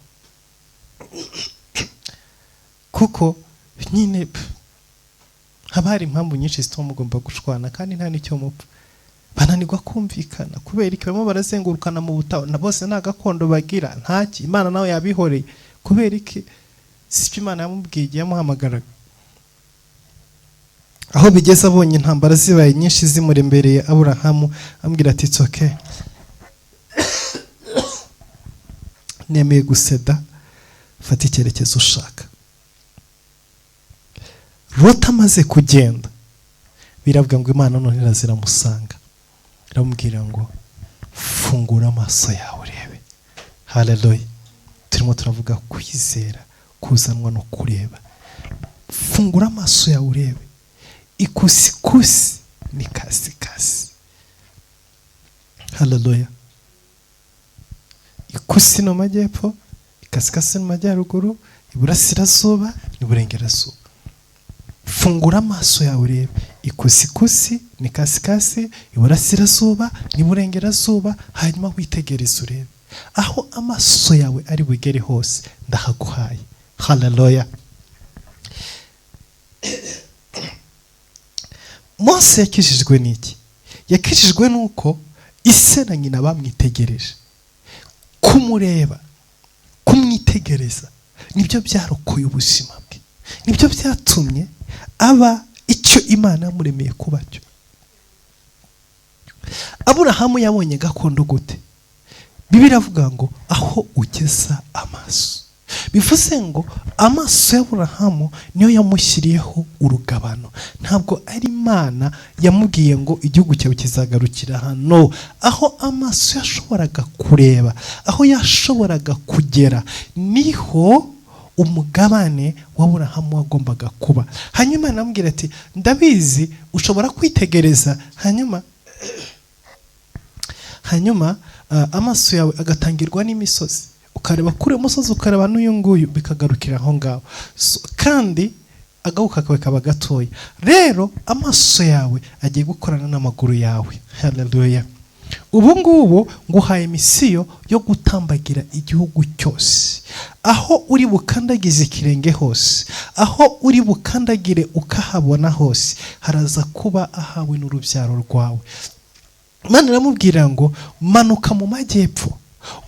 Kuko nyine haba hari impamvu nyinshi zituma mugomba gushwana kandi nta n'icyo mupfa. Bananirwa kumvikana kubera iki? Barimo barazengurukana mu butayu na bose nta gakondo bagira, ntaki. Imana nawe yabihoreye kubera iki? Sicyo Imana yamubwiye igihe yamuhamagaraga. Aho bigeze abonye intambara zibaye nyinshi zimurembereye, Aburahamu ambwira ati it's okay, nemeye guseda, fata icyerekezo ushaka. Loti amaze kugenda, biravuga ngo Imana none iraziramusanga, iramubwira ngo fungura amaso yawe urebe. Haleluya. Turimo turavuga kwizera kuzanwa no kureba. Fungura amaso yawe urebe. Ikusikusi ni kasikasi. Haleluya. Ikusi no majyepfo, ikasikasi no majyaruguru, iburasirazuba n'iburengerazuba. Fungura amaso yawe urebe. Ikusikusi ni kasikasi, iburasirazuba n'iburengerazuba, hanyuma witegereze urebe. Aho amaso yawe ari bugere hose ndahaguhaye. Haleluya. Mose yakijijwe n'iki? Yakijijwe nuko ise na nyina bamwitegereje. Kumureba, kumwitegereza nibyo byarokoye ubuzima bwe. Nibyo byatumye aba icyo Imana yamuremeye kuba cyo. Aburahamu yabonye gakondo gute? Bibiliya iravuga ngo aho ugeza amaso. Bivuze ngo amaso ya Aburahamu niyo yamushyiriyeho urugabano. Ntabwo ari Imana yamubwiye ngo igihugu cyawe kizagarukira hano. Aho amaso yashoboraga kureba, aho yashoboraga kugera, niho umugabane wa Aburahamu wagombaga kuba. Hanyuma namubwira ati ndabizi ushobora kwitegereza, hanyuma amaso yawe agatangirwa n'imisozi, ukareba kure umusozi ukareba n'uyu nguyu bikagarukira aho ngaho. Kandi agahuka kawe kaba gatoya. Rero amaso yawe agiye gukorana n'amaguru yawe. Haleluya. Ubu ngubu nguhaye misiyo yo gutambagira igihugu cyose. Aho uri bukandagize ikirenge hose, aho uri bukandagire ukahabona hose, haraza kuba ahawe n'urubyaro rwawe. Imana iramubwira ngo manuka mu majyepfo,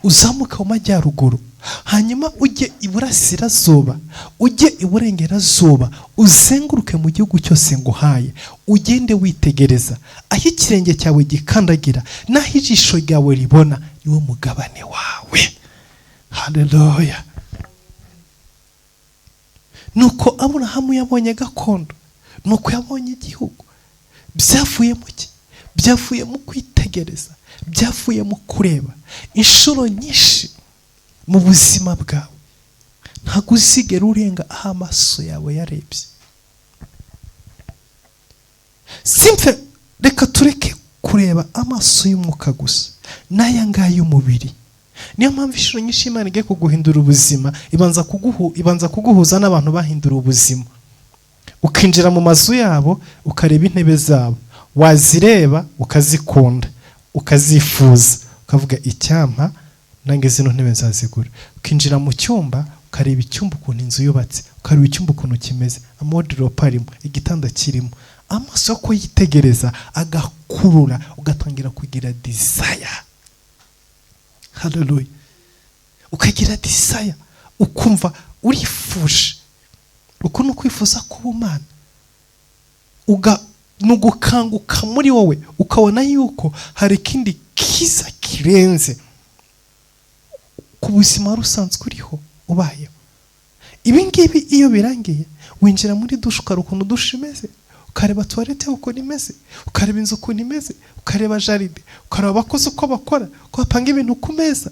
uzamuka mu majyaruguru, hanyuma ujye iburasirazuba, ujye iburengerazuba, uzenguruke mu gihugu cyose nguhaye. Ugende witegereza aho ikirenge cyawe gikandagira, naho ijisho ryawe ribona, niwo mugabane wawe. Haleluya. Nuko Aburahamu yabonye gakondo, nuko yabonye igihugu. Byavuye mu ki? Byavuye mu kwitegereza, byavuye mu kureba. Inshuro nyinshi mu buzima bwawe ntabwo uzigera urenga aho amaso yawe yarebye. Simfe reka tureke kureba amaso y'umwuka gusa, n'aya ngaya y'umubiri. Niyo mpamvu inshuro nyinshi Imana igiye kuguhindura ubuzima, ibanza kuguhuza n'abantu bahindura ubuzima. Ukinjira mu mazu yabo, ukareba intebe zabo, wazireba ukazikunda, ukazifuza, ukavuga icyampa nange zino ntebe nzazigura. Ukinjira mu cyumba, ukareba icyumba ukuntu inzu yubatse, ukareba icyumba ukuntu kimeze, amodrope arimo, igitanda kirimo. Amaso yo kuyitegereza agakurura, ugatangira kugira desire. Haleluya. Ukagira desire, ukumva urifuje. Uko nukwifuza kuba Imana. Nugukanguka muri wowe, ukabona yuko hari ikindi kiza kirenze ku buzima rusanzwe uriho ubayeho. Ibi ngibi iyo birangiye, winjira muri dushe, ukareba ukuntu dushe imeze, ukareba toilette ukuntu imeze, ukareba inzu ukuntu imeze, ukareba jaride, ukareba abakozi uko bakora, uko bapanga ibintu ku meza,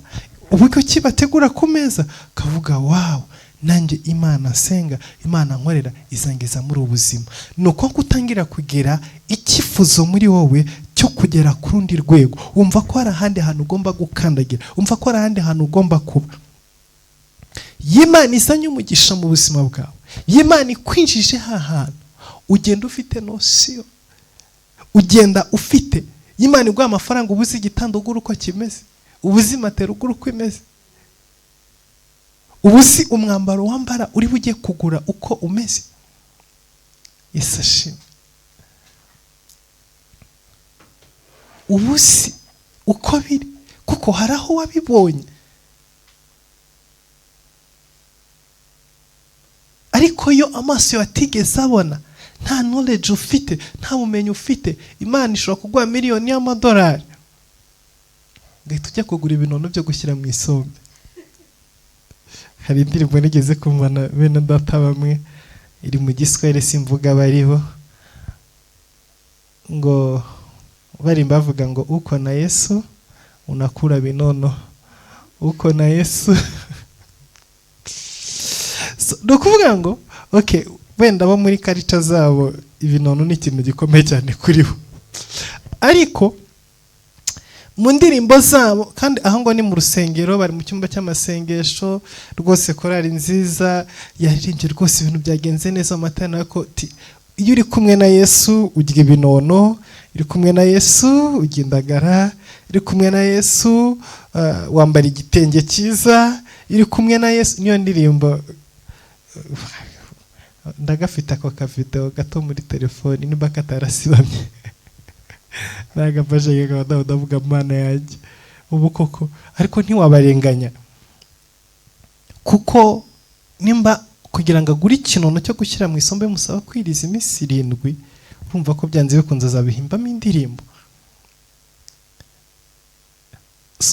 uburyo ki bategura ku meza, ukavuga wow, nanjye Imana nsenga, Imana nkorera izangiza muri ubuzima. Nuko gutangira kugira icyifuzo muri wowe cyo kugera ku rundi rwego. Wumva ko hari ahandi hantu ugomba gukandagira, wumva ko hari ahandi hantu ugomba kuba. Imana izanye umugisha mu buzima bwawe, Imana ikwinjije hantu, ugenda ufite nosiyo, ugenda ufite. Imana iguha amafaranga, ubuze igitanda ugura uko kimeze, ubuze matera ugura uko imeze, ubuzi umwambaro wambara uri bujye kugura uko umeze. Yesu ubuzi uko biri, kuko hari aho wabibonye. Ariko yo amaso yatigeze abona, nta knowledge ufite, nta bumenyi ufite, Imana ishobora kuguha miliyoni y'amadolari, ngahita ujya kugura ibinono byo gushyira mu isombe. Hari indirimbo nigeze kumvana bene data bamwe, iri mu Giswahili simvuga bariho, ngo barimba bavuga ngo uko na Yesu unakula binono uko na Yesu. No kuvuga ngo okay, wenda bo muri karita zabo ibinono ni ikintu gikomeye cyane kuri bo, ariko mu ndirimbo zabo, kandi aho ngo ni mu rusengero, bari mu cyumba cy'amasengesho rwose, korari nziza yaririmbye rwose, ibintu byagenze neza. Amatara nako iyo uri kumwe na Yesu urya ibinono, uri kumwe na Yesu urya indagara, uri kumwe na Yesu wambara igitenge cyiza, uri kumwe na Yesu. Niyo ndirimbo ndagafite ako kavideo gato muri telefoni niba katarasibamye nagafashe gakaba ndavuga Mana yanjye ubu koko, ariko ntiwabarenganya, kuko nimba kugira ngo agure ikinono cyo gushyira mu isombe musaba kwiriza iminsi 7, urumva ko byanze bikunze azabihimbamo indirimbo.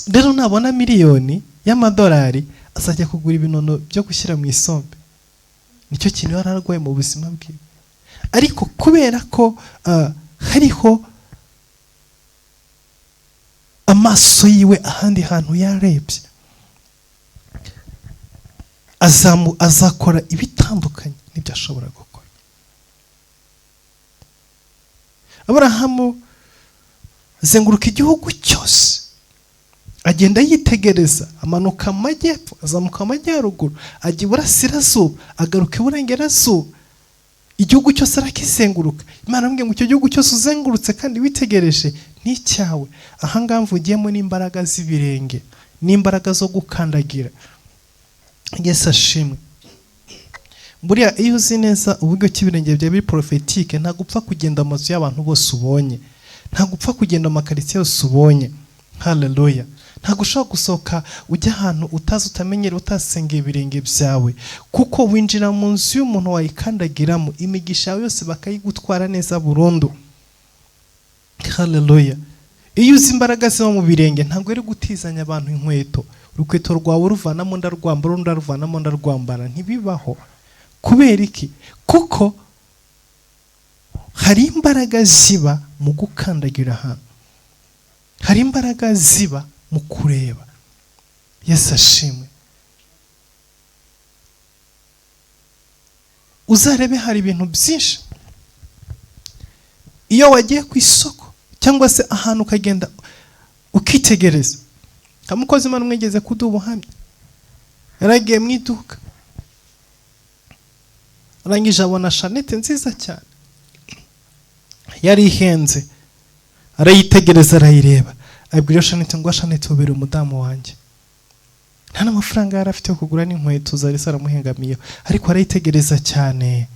Rero nabona miliyoni y'amadolari azajya kugura ibinono byo gushyira mu isombe, nicyo kintu yararwaye mu buzima bwe. Ariko kubera ko hariho amaso yiwe ahandi hantu yarebye, azakora ibitandukanye n'ibyo ashobora gukora. Aburahamu azenguruka igihugu cyose, agenda yitegereza, amanuka mu majyepfo, azamuka mu majyaruguru, ajya iburasirazuba, agaruka iburengerazuba, igihugu cyose arakizenguruka. Imana amubwiye ngo icyo gihugu cyose uzengurutse kandi witegereje ni icyawe. Ahangaha mvugiyemo n'imbaraga z'ibirenge, n'imbaraga zo gukandagira. Yesu ashimwe. Buriya iyo uzi neza uburyo cy'ibirenge byawe biri prophetique, nta gupfa kugenda amazu y'abantu bose ubonye, nta gupfa kugenda amakaritsiye yose ubonye. Haleluya. Ntabwo ushobora gusohoka ujya ahantu utazi, utamenyera, utasengeye ibirenge byawe, kuko winjira mu nzu y'umuntu wayikandagiramo, imigisha yose bakayigutwara neza burundu. Haleluya. Iyo uzi imbaraga ziba mu birenge, ntabwo ari gutizanya abantu inkweto, urukweto rwawe uruvanamo ndarwambara, urundi aruvanamo ndarwambara, ntibibaho. Kubera iki? Kuko hari imbaraga ziba mu gukandagira ahantu, hari imbaraga ziba mu kureba. Yesu ashimwe. Uzarebe hari ibintu byinshi. Iyo wagiye ku isoko cyangwa se ahantu ukagenda ukitegereza, kamukozi Imana mwegeze kuduha ubuhamya, yaragiye mu iduka, arangije abona shanete nziza cyane, yari ihenze, arayitegereza, arayireba, abwira shanete ngo shanete ubere umudamu wanjye. Nta n'amafaranga yari afite yo kugura n'inkweto zari zaramuhengamiyeho, ariko arayitegereza cyane.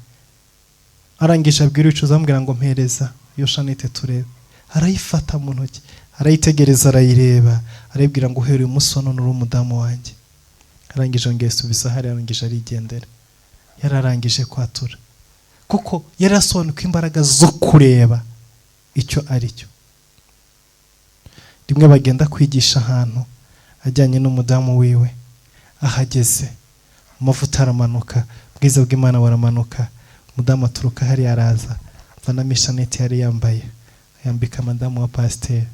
Arangije abwira ucuza, amubwira ngo mpereza iyo shanete turebe. Arayifata mu ntoki, arayitegereza, arayireba, arabwira ngo uhereye umusono nuri umudamu wanjye. Arangije ngo yisubiza hari, arangije arigendera. Yararangije kwatura, kuko yarasobanuka imbaraga zo kureba icyo ari cyo. Rimwe bagenda kwigisha ahantu ajyanye n'umudamu wiwe, ahageze amavuta aramanuka, ubwiza bw'Imana baramanuka, umudamu aturuka hari, araza vanamo ishanete yari yambaye, yambika madamu wa pasiteri.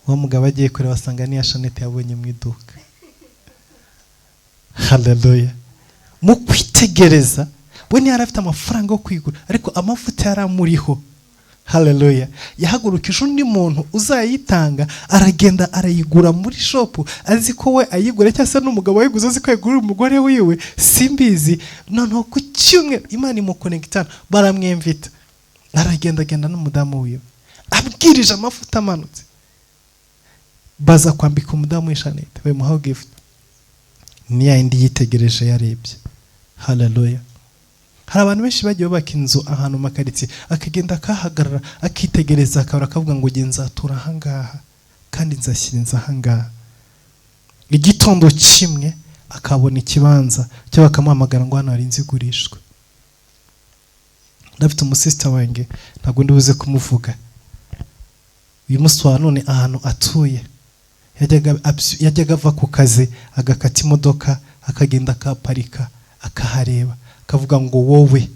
Uwo mugabo agiye kureba asanga niya shanete yabonye mu iduka. Haleluya. Mu kwitegereza, we ntiyari afite amafaranga yo kwigura, ariko amavuta yari amuriho. Haleluya. Yahagurukije undi muntu uzayitanga, aragenda arayigura muri shopu, azi ko we ayigura, cyangwa se n'umugabo wayiguze azi ko ayigura umugore wiwe, simbizi. Noneho ku cyumweru Imana imukonegitana, baramwemvita, aragenda n'umudamu wiwe, abwirije amavuta amanutse, baza kwambika umudamu w'ishanete, bamuhaho gift. Ni yindi yitegereje yarebye. Haleluya. Hari abantu benshi bagiye bubaka inzu ahantu mu makaritsiye, akagenda akahagarara akitegereza, akabura akavuga ngo nge nzatura ahangaha kandi nzashyirinza ahangaha. Igitondo kimwe akabona ikibanza cyo bakamuhamagara ngo hano hari inzu igurishwa. Ndafite umusista wanjye, ntabwo ndibuze kumuvuga. Uyu munsi wa none ahantu atuye, yajyaga ava ku kazi agakata imodoka, akagenda akaparika, akahareba, akavuga ngo wowe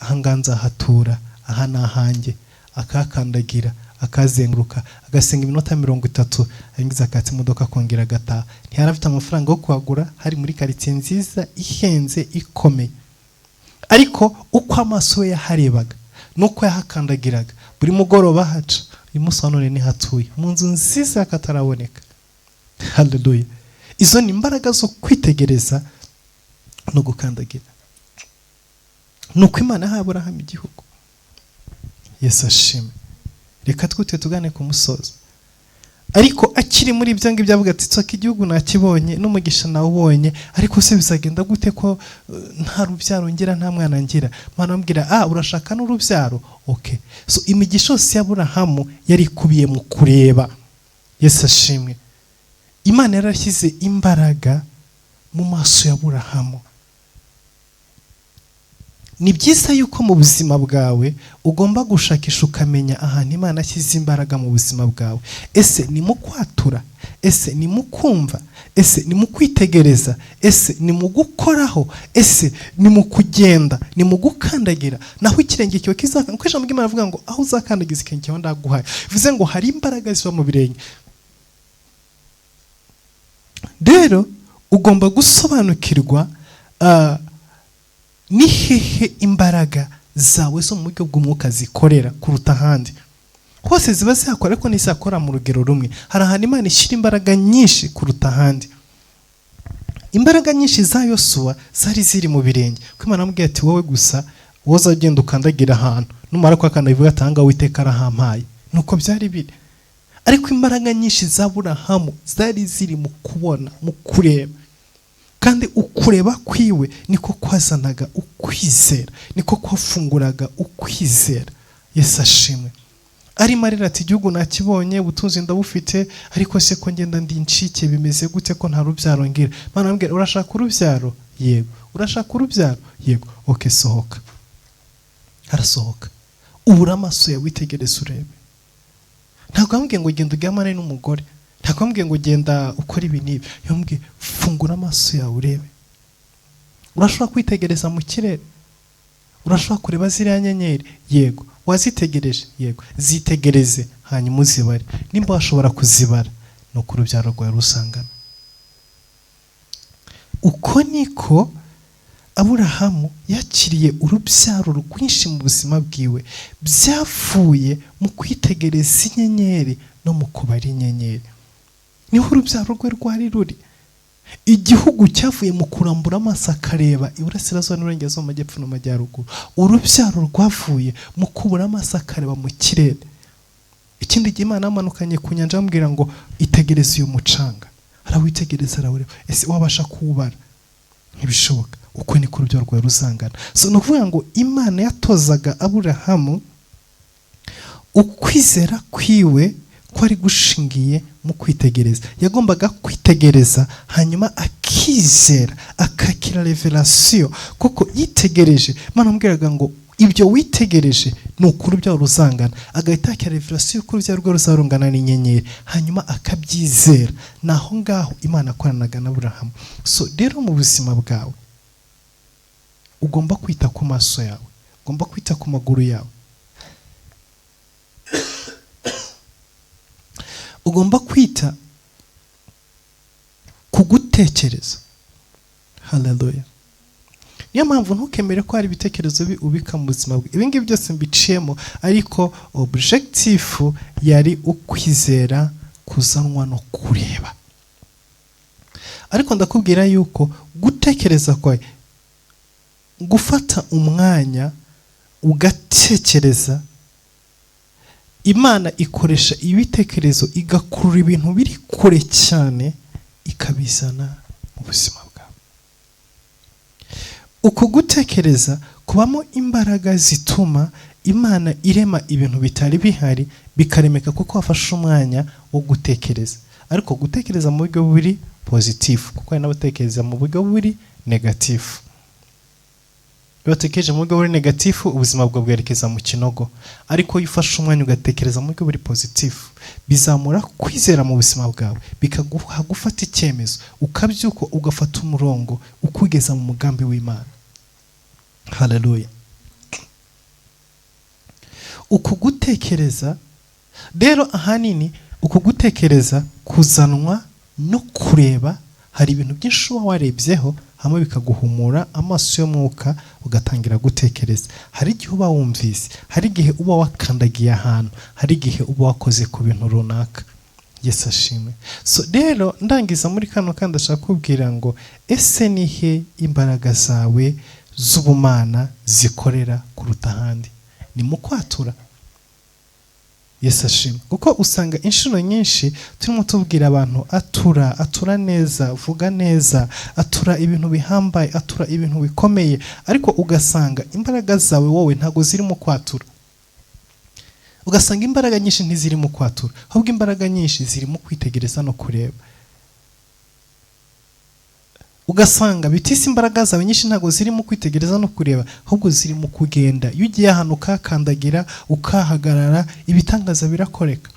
ahangaha nzahatura, aha ni ahanjye, akahakandagira, akazenguruka agasenga iminota 30 arangiza akatsa imodoka akongera agataha. Ntiyari afite amafaranga yo kuhagura, hari muri quartier nziza ihenze ikomeye, ariko uko amaso we yaharebaga nuko yahakandagiraga buri mugoroba haca uyu munsi none ni hatuye mu nzu nziza akataraboneka. Haleluya. Izo ni imbaraga zo kwitegereza no gukandagira. Nuko Imana yahaye Aburahamu igihugu. Yesu ashimwe. Reka twite tugane ku musozo. Ariko akiri muri ibyo ngibyo avuga ati tsoka igihugu nakibonye n'umugisha nawubonye, ariko se bizagenda gute ko nta rubyaro ngira nta mwana ngira? Mana ambwira urashaka n'urubyaro. Okay, so imigisha yose y'Aburahamu yari kubiye mu kureba. Yesu ashimwe. Imana yarashyize imbaraga mu maso y'Aburahamu. Ni byiza yuko mu buzima bwawe ugomba gushakisha ukamenya ahantu Imana ashyize imbaraga mu buzima bwawe. Ese ni mu kwatura? Ese ni mu kumva? Ese ni mu kwitegereza? Ese ni mu gukoraho? Ese ni mu kugenda? Ni mu gukandagira? Naho ikirenge cyawe kizakandagizwa, ijambo ry'Imana avuga ngo aho uzakandagiza ikirenge cyawe ndaguhaye. Bivuze ngo hari imbaraga ziba mu birenge. Rero ugomba gusobanukirwa ni hehe imbaraga zawe zo mu buryo bw'umwuka zikorera kuruta ahandi. Hose ziba zihakora ariko ntizakora mu rugero rumwe. Hari ahantu Imana ishyira imbaraga nyinshi kuruta ahandi. Imbaraga nyinshi za Yosuwa zari ziri mu birenge. Kuko Imana amubwiye ati wowe gusa woza ugenda ukandagira ahantu, numara kwakanda bivuga atanga Uwiteka arahampaye. Nuko byari biri. Ariko imbaraga nyinshi za Aburahamu zari ziri mu kubona, mu kureba. Kandi ukureba kwiwe niko kwazanaga ukwizera, niko kwafunguraga ukwizera. Yesu ashimwe. Ari marira ati igihugu nakibonye, ubutunzi ndabufite, ariko se ko ngenda ndi incike bimeze gute ko nta rubyaro ngira? Mana ambwira urashaka urubyaro? Yego. Urashaka urubyaro? Yego. Okay, sohoka. Arasohoka. Ubura amaso yawe witegereza urebe. Ntabwo ambwiye ngo genda uryamane n'umugore, ntabwo ambwiye ngo genda ukora ibi n'ibi. Yambwiye fungura amaso yawe urebe. Urashobora kwitegereza mu kirere? Urashobora kureba ziriya nyenyeri? Yego. Wazitegereje? Yego. Zitegereze hanyuma uzibare. Nimba washobora kuzibara nuko urubyaro rwawe rusangana. Uko niko Aburahamu yakiriye urubyaro rwinshi mu buzima bwiwe, byavuye mu kwitegereza inyenyeri no mu kubara inyenyeri. Niho urubyaro rwe rwari ruri. Igihugu cyavuye mu kurambura amaso akareba iburasirazuba n'uburengerazuba, amajyepfo n'amajyaruguru. Urubyaro rwavuye mu kubura amaso akareba mu kirere. Ikindi gihe Imana yamanukanye ku nyanja amubwira ngo itegereze uyu mucanga. Arawitegereza arawureba. Ese wabasha kuwubara? Ntibishoboka. Uko niko urubyaro rwawe ruzangana. So ni ukuvuga ngo Imana yatozaga Aburahamu ukwizera kwiwe kwari gushingiye mu kwitegereza. Yagombaga kwitegereza hanyuma akizera, akakira revelation, kuko yitegereje. Imana ambwiraga ngo ibyo witegereje ni ukuri urubyaro ruzangana. Agahita akira revelation ko urubyaro rwe ruzarungana n'inyenyeri, hanyuma akabyizera. Naho ngaho Imana akoranaga na Aburahamu. So rero mu buzima bwawe ugomba kwita ku maso yawe, ugomba kwita ku maguru yawe, ugomba kwita ku gutekereza. Haleluya. Niyo mpamvu ntukemere ko hari ibitekerezo ubika mu buzima bwe. Ibi ngibi byose mbiciyemo, ariko objectif yari ukwizera kuzanwa no kureba. Ariko ndakubwira yuko gutekereza kwawe, gufata umwanya ugatekereza, Imana ikoresha ibitekerezo igakurura ibintu biri kure cyane ikabizana mu buzima bwawe. Uko gutekereza kubamo imbaraga zituma Imana irema ibintu bitari bihari bikaremeka, kuko wafashe umwanya wo gutekereza. Ariko gutekereza mu buryo buri positif, kuko hari n'abatekereza mu buryo buri negatif. Iyo utekereje mu buryo buri negatifu, ubuzima bwawe bwerekeza mu kinogo. Ariko iyo ufashe umwanya ugatekereza mu buryo buri positifu, bizamura kwizera mu buzima bwawe, bikaguha gufata icyemezo, ukabyuka ugafata umurongo ukugeza mu mugambi w'Imana. Haleluya. Uku gutekereza rero ahanini uko gutekereza kuzanwa no kureba. Hari ibintu byinshi uba warebyeho hamwe bikaguhumura amaso y'umwuka ugatangira gutekereza. Hari igihe uba wumvise, hari igihe uba wakandagiye ahantu, hari igihe uba wakoze ku bintu runaka. Yesu ashimwe. So rero ndangiza muri kano kandi ashaka kubwira ngo ese nihe imbaraga zawe z'ubumana zikorera kuruta ahandi? Ni mu kwatura. Yesu ashimwe. Kuko usanga inshuro nyinshi turimo tubwira abantu atura neza, vuga neza, atura ibintu bihambaye, atura ibintu bikomeye, ariko ugasanga imbaraga zawe wowe ntago ziri mu kwatura. Ugasanga imbaraga nyinshi ntiziri mu kwatura, ahubwo imbaraga nyinshi ziri mu kwitegereza no kureba. Ugasanga bitise imbaraga zawe nyinshi ntago ziri mu kwitegereza no kureba, ahubwo ziri mu kugenda. Iyo ugiye ahantu ukakandagira, ukahagarara, ibitangaza birakoreka.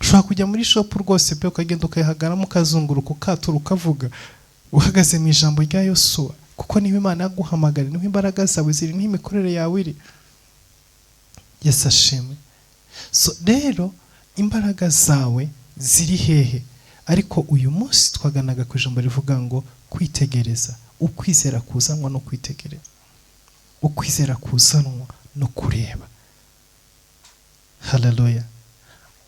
Ushobora kujya muri shop rwose pe ukagenda ukayihagaramo, ukazunguruka, ukatura, ukavuga, uhagaze mu ijambo rya Yosuwa, kuko niba Imana yaguhamagara, niho imbaraga zawe ziri, niho imikorere yawe iri. Yesu ashimwe. So rero imbaraga zawe ziri hehe? Ariko uyu munsi twaganaga ku ijambo rivuga ngo kwitegereza, ukwizera kuzanwa no kwitegereza, ukwizera kuzanwa no kureba. Haleluya.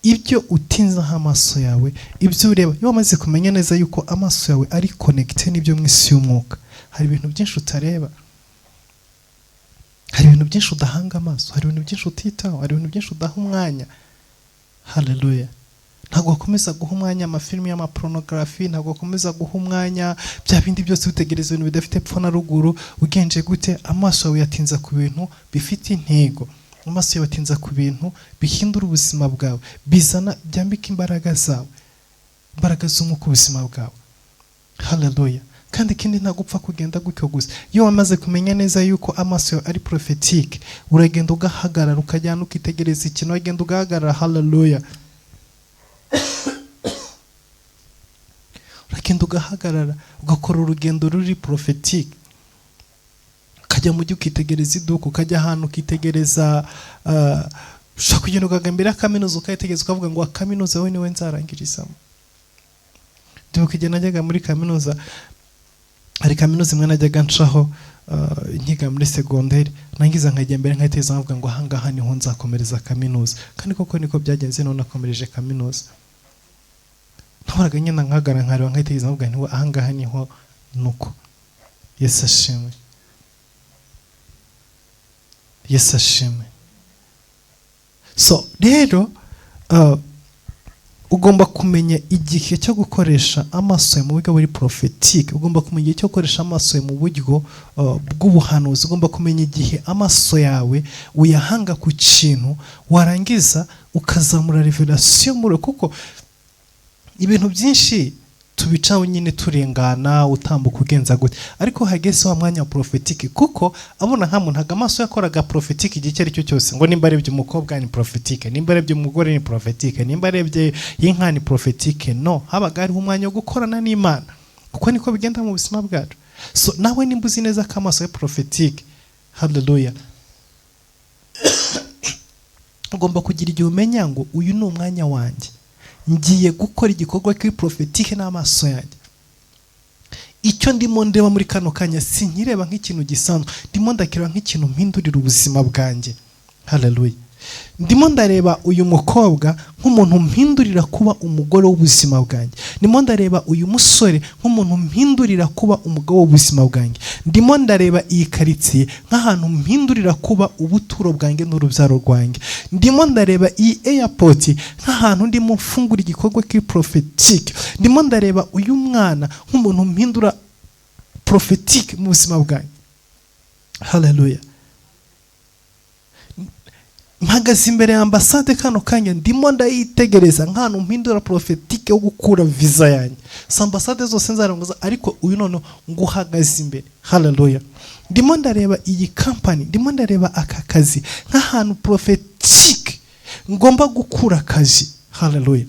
Ibyo utinzaho amaso yawe, ibyo ureba, iyo wamaze kumenya neza yuko amaso yawe ari connected n'ibyo mu isi y'umwuka, hari ibintu byinshi utareba, hari ibintu byinshi udahanga amaso, hari ibintu byinshi utitaho, hari ibintu byinshi udaha umwanya. Haleluya. Ntabwo wakomeza guha umwanya amafilimi y'amapornography, ntabwo wakomeza guha umwanya bya bindi byose utegereza ibintu bidafite epfo na ruguru. Ugenje gute? Amaso yawe yatinza ku bintu bifite intego, amaso yawe yatinza ku bintu bihindura ubuzima bwawe, bizana byambika imbaraga zawe, imbaraga z'umwuka ubuzima bwawe. Haleluya. Kandi ikindi ntabwo upfa kugenda gutyo gusa. Iyo wamaze kumenya neza yuko amaso yawe ari prophetic, uragenda ugahagarara, ukajyana ukitegereza ikintu, uragenda ugahagarara. Haleluya. Uragenda ugahagarara, ugakora urugendo ruri prophetic, ukajya mu gihe ukitegereza iduka, ukajya ahantu ukitegereza, ushaka kugenda ukagambira akaminuza, ukayitegereza ukavuga ngo akaminuza we niwe nzarangirizamo. Ndibuka igihe najyaga muri kaminuza, hari kaminuza imwe najyaga ncaho nkiga muri segonderi, nangiza nkajya mbere nkahiteza nkavuga ngo ahangaha niho nzakomereza kaminuza. Kandi koko niko byagenze, none nakomereje kaminuza. Nahoraga nyine nkagara nkareba nkahiteza nkavuga nti ahangaha niho nuko. Yesu ashimwe. Yesu ashimwe. So rero ugomba kumenya igihe cyo gukoresha amaso yawe mu buryo buri prophetic. Ugomba kumenya igihe cyo gukoresha amaso yawe mu buryo bw'ubuhanuzi. Ugomba kumenya igihe amaso yawe uyahanga ku kintu, warangiza ukazamura revelation muri, kuko ibintu byinshi tubicaho nyine turengana, utambuka ugenza gute, ariko hageze wa mwanya wa prophetic. Kuko abona nka muntu ntago amaso yakoraga prophetic igihe cyo aricyo cyose, ngo nimba arebye umukobwa ni prophetic, nimba arebye umugore ni prophetic, nimba arebye y'inka ni prophetic. No, habaga hariho umwanya wo gukorana n'Imana, kuko niko bigenda mu buzima bwacu. So nawe nimba uzi neza ko amaso ya prophetic, haleluya, ugomba kugira igihe umenya ngo uyu ni umwanya wanjye, ngiye gukora igikorwa kiri prophetic n'amaso yanjye. Icyo ndimo ndeba muri kano kanya sinkireba nk'ikintu gisanzwe, ndimo ndakira nk'ikintu mpindurira ubuzima bwanjye. Haleluya. Ndimo ndareba uyu mukobwa nk'umuntu mpindurira kuba umugore w'ubuzima bwanjye. Ndimo ndareba uyu musore nk'umuntu mpindurira kuba umugabo w'ubuzima bwanjye. Ndimo ndareba iyi karitsiye nk'ahantu mpindurira kuba ubuturo bwanjye n'urubyaro rwanjye. Ndimo ndareba iyi airport nk'ahantu ndimo mfungura igikorwa kiri prophetic. Ndimo ndareba uyu mwana nk'umuntu mpindura prophetic mu buzima bwanjye. Haleluya. Mpagaze imbere ya ambasade kano kanya, ndimo ndayitegereza nk'ahantu mpindura prophetic yo gukura visa yanjye. So ambasade zose nzaranguza, ariko uyu none nguhagaze imbere. Haleluya. Ndimo ndareba iyi company, ndimo ndareba aka kazi nk'ahantu prophetic ngomba gukura akazi. Haleluya.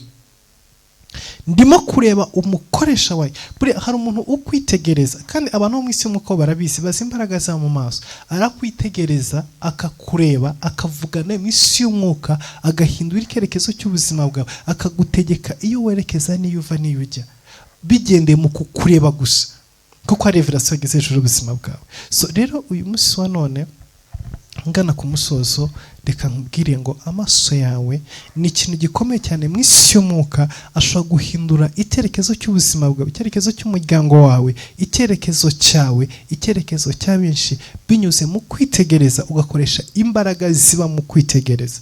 ndimo kureba umukoresha wawe. Hari umuntu ukwitegereza, kandi abantu bo mu isi y'umwuka barabizi, bazi imbaraga za mu maso. Arakwitegereza akakureba, akavugana mu isi y'umwuka, agahindura icyerekezo cy'ubuzima bwawe, akagutegeka iyo werekeza n'iyo uva n'iyo ujya, bigendeye mu kukureba gusa, kuko ari revelation igeze hejuru y'ubuzima bwawe. So rero uyu munsi wa none ngana ku musozo, reka nkubwire ngo amaso yawe ni ikintu gikomeye cyane mu isi y'umwuka, ashobora guhindura icyerekezo cy'ubuzima bwawe, icyerekezo cy'umuryango wawe, icyerekezo cyawe, icyerekezo cya benshi, binyuze mu kwitegereza, ugakoresha imbaraga ziba mu kwitegereza.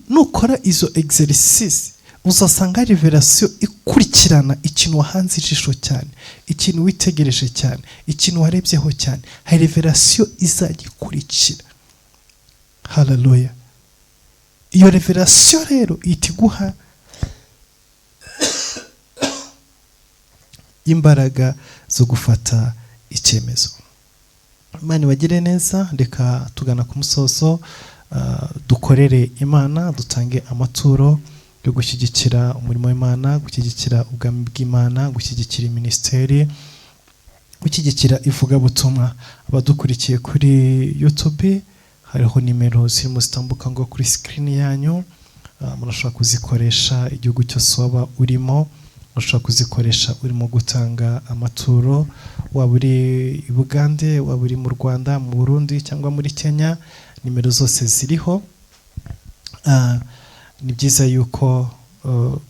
Nukora izo exercice uzasanga revelation ikurikirana ikintu wahanze ijisho cyane, ikintu witegereje cyane, ikintu warebyeho cyane, hari revelation izagikurikira. Hallelujah. Iyo revelation rero itiguha imbaraga zo gufata icyemezo. Imana bagire neza. Reka tugana ku musozo, dukorere Imana, dutange amaturo yo gushyigikira umurimo w'Imana, gushyigikira ubwami bw'Imana, gushyigikira ministeri, gushyigikira ivugabutumwa. Abadukurikiye kuri YouTube, hariho nimero zirimo zitambuka ngo kuri screen yanyu, murashobora kuzikoresha igihugu cyose waba urimo, murashobora kuzikoresha urimo gutanga amaturo, waba uri i Bugande, waba uri mu Rwanda, mu Burundi cyangwa muri Kenya, nimero zose ziriho. Ni byiza yuko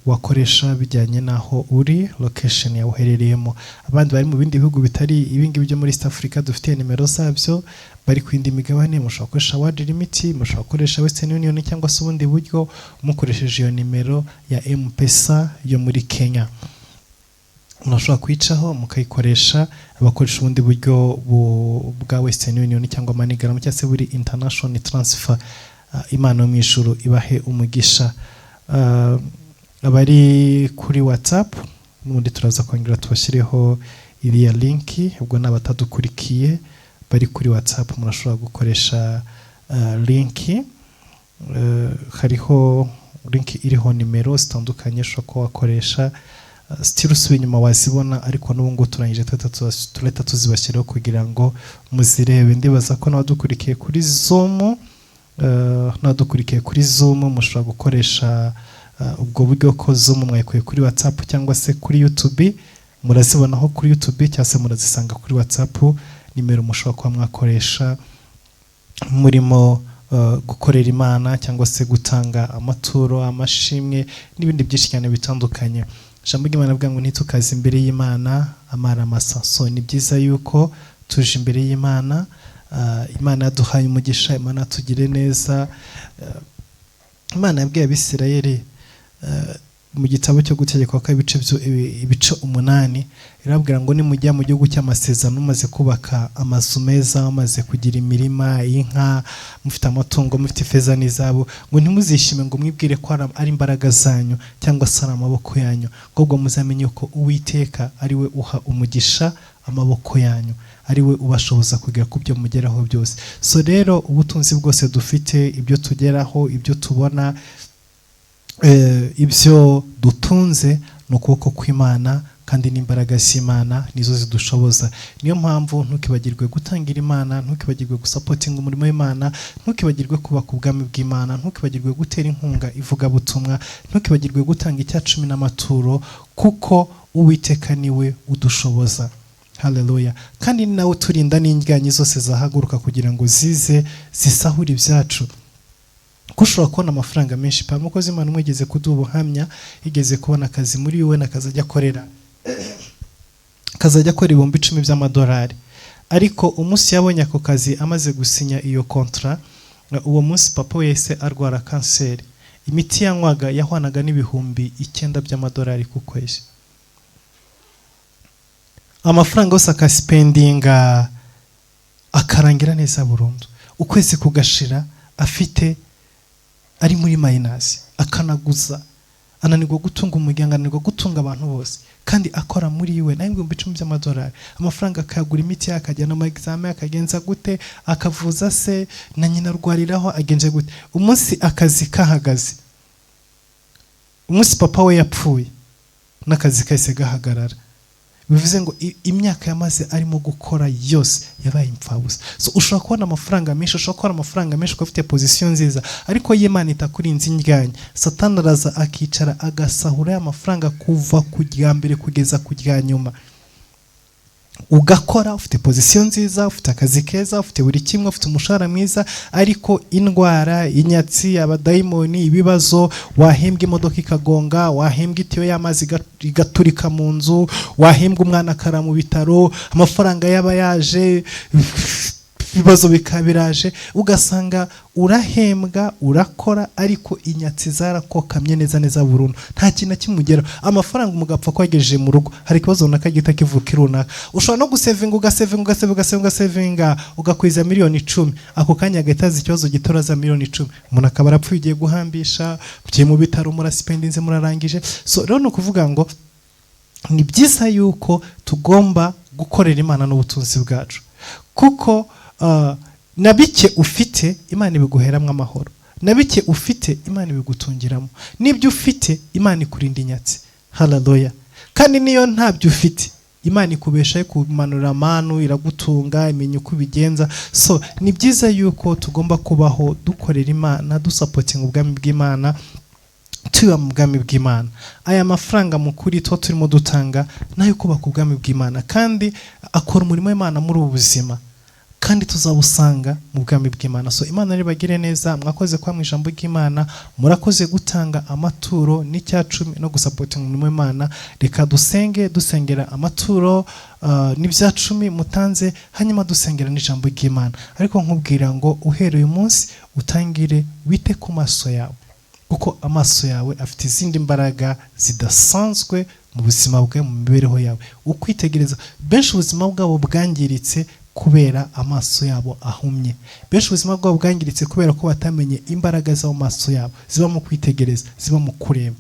wakoresha bijyanye naho uri, location yawe uherereyemo. Abandi bari mu bindi bihugu bitari ibingibi byo muri East Africa, dufite nimero zabyo, bari ku yindi migabane, mushobora gukoresha World Limit, mushobora gukoresha Western Union cyangwa se ubundi buryo, mukoresheje iyo nimero ya M-Pesa yo muri Kenya. Mushobora kwicaho mukayikoresha, abakoresha ubundi buryo bwa Western Union cyangwa MoneyGram cyangwa se buri international transfer. Imana mu ijuru ibahe umugisha. Abari kuri WhatsApp, n'ubundi turaza kongera tubashyireho iriya linki, ubwo n'abatadukurikiye bari kuri WhatsApp murashobora gukoresha linki. Hariho linki iriho nimero zitandukanye ushobora ko wakoresha, still usubiye inyuma wazibona, ariko n'ubu ngo turangije turahita tuzibashyiraho kugira ngo muzirebe. Ndibaza ko n'abadukurikiye kuri Zoom, mushobora gukoresha ubwo buryo ko Zoom mwayikuye kuri WhatsApp cyangwa se kuri YouTube, murazibonaho kuri YouTube cyangwa se murazisanga kuri WhatsApp. Nimero mushobora kuba mwakoresha murimo gukorera Imana cyangwa se gutanga amaturo, amashimwe n'ibindi byinshi cyane bitandukanye. Ijambo ry'Imana avuga ngo ntitukaze imbere y'Imana amara masa. So ni byiza yuko tuje imbere y'Imana. Imana yaduhaye umugisha, Imana atugire neza. Imana yabwiye Abisirayeli mu gitabo cyo gutegeka kwa ibice 8, irabwira ngo nimujya mu gihugu cy'amasezerano, mumaze kubaka amazu meza, mumaze kugira imirima, inka, mufite amatungo, mufite ifeza n'izabo, ngo ntimuzishime ngo mwibwire ko ari imbaraga zanyu cyangwa se ari amaboko yanyu, ahubwo muzamenye ko Uwiteka ari we uha umugisha amaboko yanyu, ari we ubashoboza kugera ku byo mugeraho byose. So rero ubutunzi bwose dufite, ibyo tugeraho, ibyo tubona, ibyo dutunze ni ukuboko kw'Imana, kandi n'imbaraga z'Imana nizo zidushoboza. Niyo mpamvu ntukibagirwe gutangira Imana, ntukibagirwe gusapotinga umurimo w'Imana, ntukibagirwe kubaka ubwami bw'Imana, ntukibagirwe gutera inkunga ivugabutumwa, ntukibagirwe gutanga icya 10 n'amaturo, kuko Uwiteka niwe udushoboza. Hallelujah. Kandi nawe turinda n'indyanyi zose zahaguruka kugira ngo zize zisahura ibyacu. Kushobora kubona amafaranga menshi, pa mukozi Imana umwegeze kuduha ubuhamya, igeze kubona akazi muri UN, akazajya akora $10,000 by'amadolari, ariko umunsi yabonye ako kazi amaze gusinya iyo kontra, uwo munsi papa we yahise arwara kanseri. Imiti yanywaga yahwanaga $9,000 by'amadolari ku kwezi. Amafaranga yose akaspendinga akarangira neza burundu, ukwezi kugashira afite ari muri minus, akanaguza, ananirwa gutunga umuryango, ananirwa gutunga abantu bose, kandi akora muri we $10,000 by'amadolari. Amafaranga akagura imiti, akajyana mu examen, akagenza gute, akavuza se na nyina arwariraho, agenje gute. Umunsi akazi kahagaze, umunsi papa we yapfuye n'akazi kahise gahagarara, bivuze ngo imyaka yamaze arimo gukora yose yabaye impfabusa. So ushobora kubona amafaranga menshi, ushobora kubona amafaranga menshi ko ufite position nziza, ariko y'Imana itakurinze indyanya, Satani araza akicara agasahura amafaranga kuva ku rya mbere kugeza ku rya nyuma. Ugakora ufite position nziza, ufite akazi keza, ufite buri kimwe, ufite umushahara mwiza, ariko indwara, inyatsi, abadayimoni, ibibazo, wahembwa imodoka ikagonga, wahembwa itiyo y'amazi igaturika mu nzu, wahembwa umwana akara mu bitaro, amafaranga yaba yaje, ibibazo bikabiraje, ugasanga urahembwa, urakora, ariko inyatsi zarakokamye neza burundu, nta kintu kimugera. Amafaranga umugapfa kwagejeje mu rugo, hari ikibazo nakagita kivuka irunaka. Ushobora no gusevinga, ugasevinga ugakwiza miliyoni 10, ako kanya gahitaza ikibazo gitoraza miliyoni 10, umuntu akaba arapfuye, ugiye guhambisha, ugiye mu bitaro, murasipendinze, murarangije. So rero no kuvuga ngo ni byiza yuko tugomba gukorera Imana n'ubutunzi bwacu, kuko na bike ufite Imana ibiguheramwe amahoro, na bike ufite Imana ibigutungiramo, n'ibyo ufite Imana ikurinda inyatsi. Haleluya. Kandi niyo ntabyo ufite Imana ikubeshaye kumanura amanu, iragutunga, imenya uko bigenza. So ni byiza yuko tugomba kubaho dukorera Imana, dusapotinga ubwami bw'Imana, tuba mu bwami bw'Imana. Aya mafaranga mukuri turimo dutanga nayo kubaka ubwami bw'Imana, kandi akora umurimo w'Imana muri ubu buzima, kandi tuzabusanga mu bwami bw'Imana. So Imana ribagire neza, mwakoze kwa mu ijambo ry'Imana, murakoze gutanga amaturo n'icyacumi no gusapotinga umurimo w'Imana. Reka dusengera amaturo n'ibyacumi mutanze, hanyuma dusengera n'ijambo ry'Imana. Ariko nkubwira ngo uhereye umunsi utangire wite ku maso yawe, kuko amaso yawe afite izindi mbaraga zidasanzwe mu buzima bwawe, mu mibereho yawe. Ukwitegereza, benshi ubuzima bwabo bwangiritse kubera amaso yabo ahumye, benshi ubuzima bwabo bwangiritse kubera ko batamenye imbaraga zo mu maso yabo, ziba mu kwitegereza, ziba mu kureba.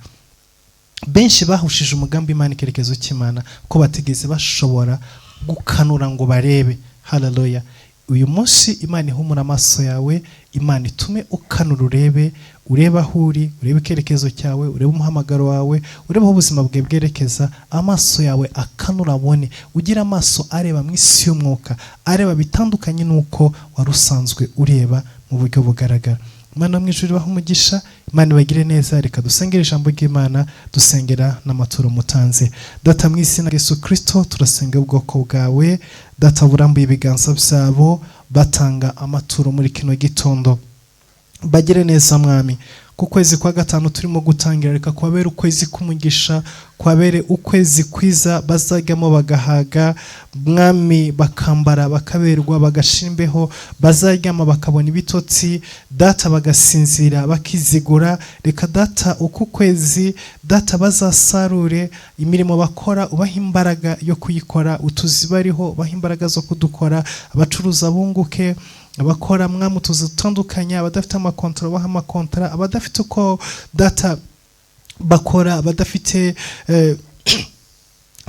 Benshi bahushije umugambi Imana, ikerekezo cy'Imana, ko bategeze bashobora gukanura ngo barebe. Haleluya. Uyu munsi Imana ihumura amaso yawe, Imana itume ukanura, urebe aho uri, urebe ikerekezo cyawe, urebe umuhamagaro wawe, urebe aho ubuzima bwe bwerekeza. Amaso yawe akanura, abone, ugira amaso areba mu isi y'umwuka, areba bitandukanye nuko wari usanzwe ureba mu buryo bugaragara. Imana mu ijuru ibahe umugisha, Imana ibagire neza. Reka dusengera ijambo ry'Imana, dusengera n'amaturo mutanze. Data mu izina rya Yesu Kristo, turasengera ubwoko bwawe, Data burambuye ibiganza byabo batanga amaturo muri kino gitondo. Bagire neza Mwami, ku kwezi kwa gatanu turimo gutangira, reka kwabere ukwezi k'umugisha, kwabere ukwezi kwiza, bazajyamo bagahaga Mwami, bakambara bakaberwa, bagashimbeho, bazajyamo bakabona ibitotsi Data, bagasinzira bakizigura. Reka Data uku kwezi Data bazasarure imirimo bakora, ubaha imbaraga yo kuyikora, utuzi bariho ubaha imbaraga zo kudukora, abacuruza bunguke, abakora Mwami utuzi dutandukanye, abadafite amakontara baha amakontara, abadafite uko Data bakora, abadafite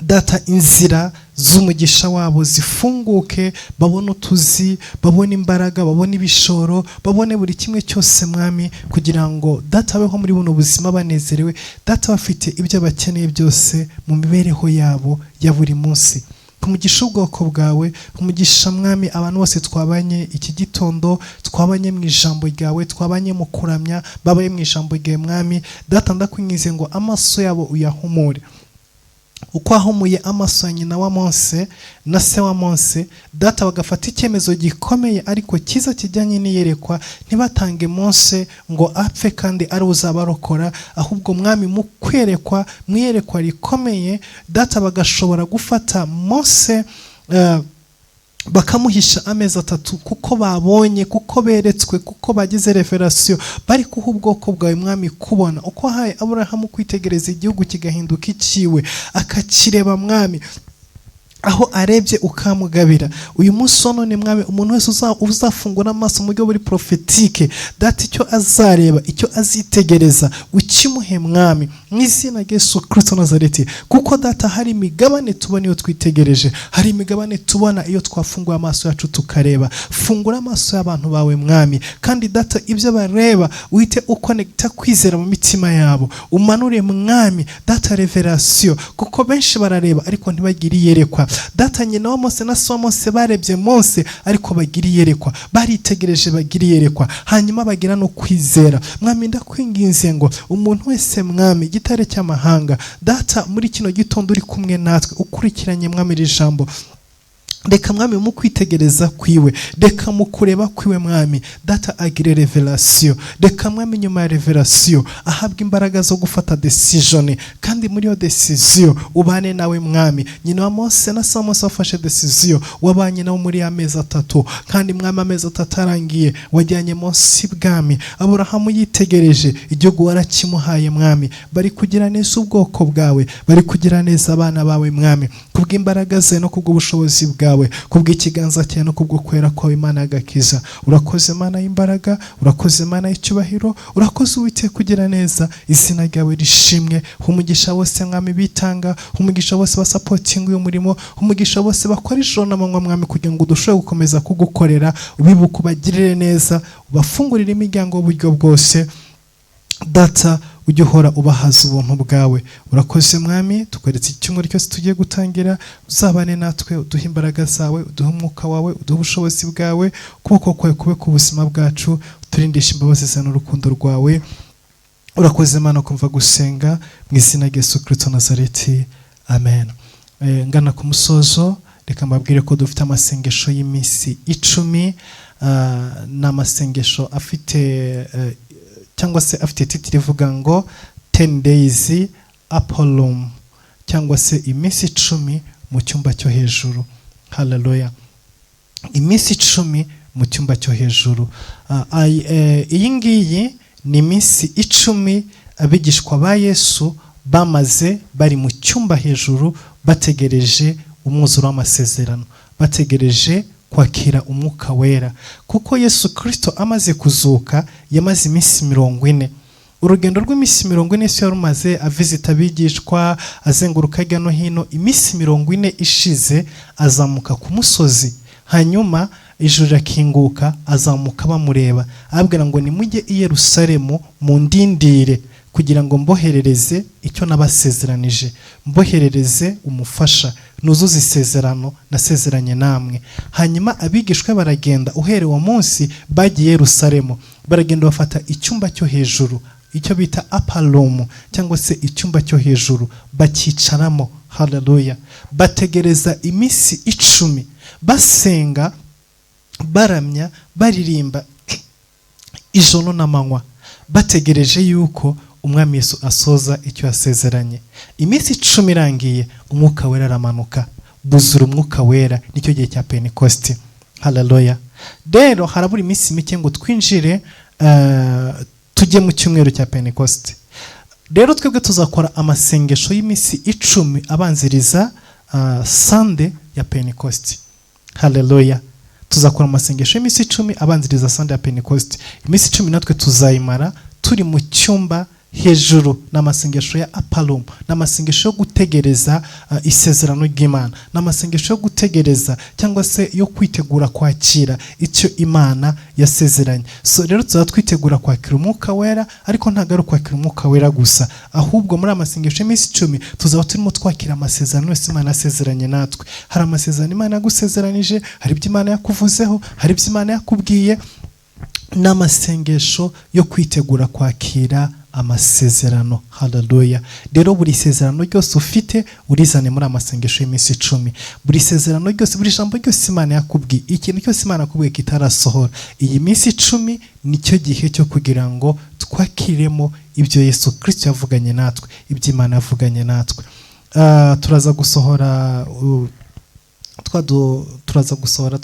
Data inzira z'umugisha wabo zifunguke, babone utuzi, babone imbaraga, babone ibishoro, babone buri kimwe cyose Mwami, kugira ngo Data babeho muri buno buzima banezerewe, Data bafite ibyo bakeneye byose mu mibereho yabo ya buri munsi. Kumugisha ubwoko bwawe, kumugisha Mwami abantu bose twabanye iki gitondo, twabanye mu ijambo ryawe, twabanye mu kuramya, babaye mu ijambo ryawe Mwami. Data ndakwingize ngo amaso yabo uyahumure, uko ahumuye amaso ya nyina wa Mose na se wa Mose, Data bagafata icyemezo gikomeye ariko cyiza kijyanye n'iyerekwa, ntibatange Mose ngo apfe kandi ari uzabarokora, ahubwo Mwami mu kwerekwa, mu iyerekwa rikomeye Data bagashobora gufata Mose bakamuhisha amezi 3, kuko babonye, kuko beretswe, kuko bagize revelation, bari kuha ubwoko bwawe Mwami kubona uko haye Aburahamu kwitegereza igihugu kigahinduka iciwe, akakireba Mwami, aho arebye ukamugabira. Uyu munsi none mwami, umuntu wese uzafungura amaso mu buryo buri prophétique, data icyo azareba, icyo azitegereza ukimuhe mwami, mu izina rya Yesu Kristo Nazareti. Kuko data hari imigabane tubona iyo twitegereje, hari imigabane tubona iyo twafunguye amaso yacu tukareba. Fungura amaso y'abantu bawe mwami, kandi data ibyo bareba uhite ukonekta kwizera mu mitima yabo. Umanure mwami data revelation, kuko benshi barareba ariko ntibagire iyerekwa. Data nyina wa Mose na so Mose barebye Mose ariko bagira iyerekwa, baritegereje bagira iyerekwa, hanyuma bagira no kwizera. Mwami ndakwinginze ngo umuntu wese mwami, gitare cy'amahanga data, muri kino gitondo uri kumwe natwe ukurikiranye mwami iri jambo, reka mwami mu kwitegereza kwiwe, reka mu kureba kwiwe mwami data agire revelation. Reka mwami nyuma ya revelation ahabwa imbaraga zo gufata decision, kandi muri yo decision ubane nawe mwami. Nyina wa Mose na so Mose wafashe decision, wabanye nawe muri amezi 3, kandi mwami amezi 3 arangiye wajyanye Mose bwami. Aburahamu yitegereje, igihugu warakimuhaye mwami. Bari kugira neza ubwoko bwawe, bari kugira neza abana bawe mwami, kubw'imbaraga ze no kubw'ubushobozi bwawe, kubw'ikiganza cyawe no kubwo kwera kwawe Imana y'agakiza. Urakoze Imana y'imbaraga, urakoze Imana y'icyubahiro, urakoze Uwiteka kugira neza. Izina ryawe rishimwe. Umugisha wose mwami bitanga, umugisha wose basupporting uyu murimo, umugisha wose bakora ijoro n'amanywa mwami, kugira ngo dushobore gukomeza kugukorera. Ubibuka ubagirire neza, ubafungurire imiryango y'uburyo bwose data, ujye uhora ubahaza ubuntu bwawe. Urakoze mwami, tukweretse icyumweru cyose tugiye gutangira. Uzabane natwe, uduhe imbaraga zawe, uduhe umwuka wawe, uduhe ubushobozi bwawe. Ukuboko kwawe kube ku buzima bwacu, uturindishe imbabazi zawe n'urukundo rwawe. Urakoze Mana kumva gusenga, mu izina rya Yesu Kristo Nazareti, amen. Ngana ku musozo, reka mbabwire ko dufite amasengesho y'iminsi 10. n'amasengesho afite cyangwa se afite titire ivuga ngo 10 days upper room, cyangwa se iminsi 10 mu cyumba cyo hejuru. Hallelujah. Iminsi 10 mu cyumba cyo hejuru. Iyi ngiyi ni iminsi 10 abigishwa ba Yesu bamaze bari mu cyumba hejuru bategereje umwuzuro w'amasezerano, bategereje kwakira umwuka wera. Kuko Yesu Kristo amaze kuzuka yamaze iminsi 40. Urugendo rw'iminsi 40 Yesu yarumaze avizita abigishwa, azenguruka hirya no hino. Iminsi 40 ishize azamuka ku musozi, hanyuma ijuru rakinguka, azamuka bamureba, ababwira ngo nimujye i Yerusalemu mundindire, kugira ngo mboherereze icyo nabasezeranije, mboherereze umufasha, nuzuza isezerano nasezeranye namwe. Hanyuma abigishwa baragenda, uhereye uwo munsi bagiye Yerusalemu, baragenda bafata icyumba cyo hejuru, icyo bita upper room, cyangwa se icyumba cyo hejuru, bakicaramo. Hallelujah. Bategereza iminsi 10 basenga, baramya, baririmba ijoro n'amanywa, bategereje yuko umwami Yesu asoza icyo yasezeranye. Iminsi 10 irangiye, umwuka wera aramanuka, buzura umwuka wera, nicyo gihe cya Pentecost. Hallelujah. Rero harabura iminsi mike ngo twinjire tujye mu cyumweru cya Pentecost. Rero twebwe tuzakora amasengesho y'iminsi 10 abanziriza Sunday ya Pentecost. Hallelujah. Tuzakora amasengesho y'iminsi 10 abanziriza Sunday ya Pentecost. Iminsi 10 natwe tuzayimara turi mu cyumba hejuru, n'amasengesho ya upper room, n'amasengesho yo gutegereza isezerano ry'Imana, n'amasengesho yo gutegereza cyangwa se yo kwitegura kwakira icyo Imana yasezeranye. So rero tuzatwitegura kwakira umwuka wera, ariko ntago ari kwakira umwuka wera gusa, ahubwo muri amasengesho y'iminsi 10 tuzaba turimo twakira amasezerano yose Imana yasezeranye natwe. Hari amasezerano Imana yagusezeranije, hari ibyo Imana yakuvuzeho, hari ibyo Imana yakubwiye, n'amasengesho yo kwitegura kwakira amasezerano. Hallelujah. Rero buri sezerano ryose ufite urizane muri amasengesho y'iminsi 10. Buri sezerano ryose, buri jambo ryose Imana yakubwiye, ikintu cyose Imana yakubwiye kitarasohora, iyi minsi 10 nicyo gihe cyo kugira ngo twakiremo ibyo Yesu Kristo yavuganye natwe, ibyo Imana yavuganye natwe. Turaza gusohora turaza gusohora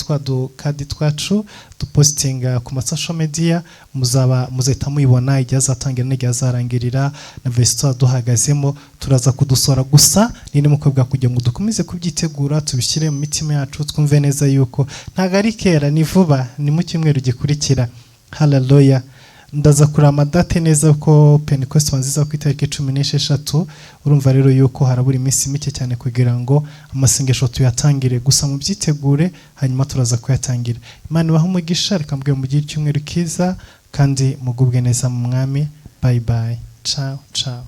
kadi twacu dupostinga ku social media, muzahita muyibona igihe azatangira n'igihe azarangirira na vesito duhagazemo. Turaza kudusora gusa ni mukobwa kugira ngo dukomeze kubyitegura, tubishyire mu mitima yacu, twumve neza yuko ntago ari kera, ni vuba, ni mu cyumweru gikurikira. Hallelujah. Ndaza kurama date neza ko Pentecost wanziza ku itariki 16. Urumva rero yuko harabura iminsi mike cyane kugira ngo amasengesho tuyatangire, gusa mu byitegure hanyuma turaza kuyatangira. Imana ibahe umugisha, reka mbwe mugire icyumweru kiza kandi mugubwe neza mu mwami. Bye bye. Ciao ciao.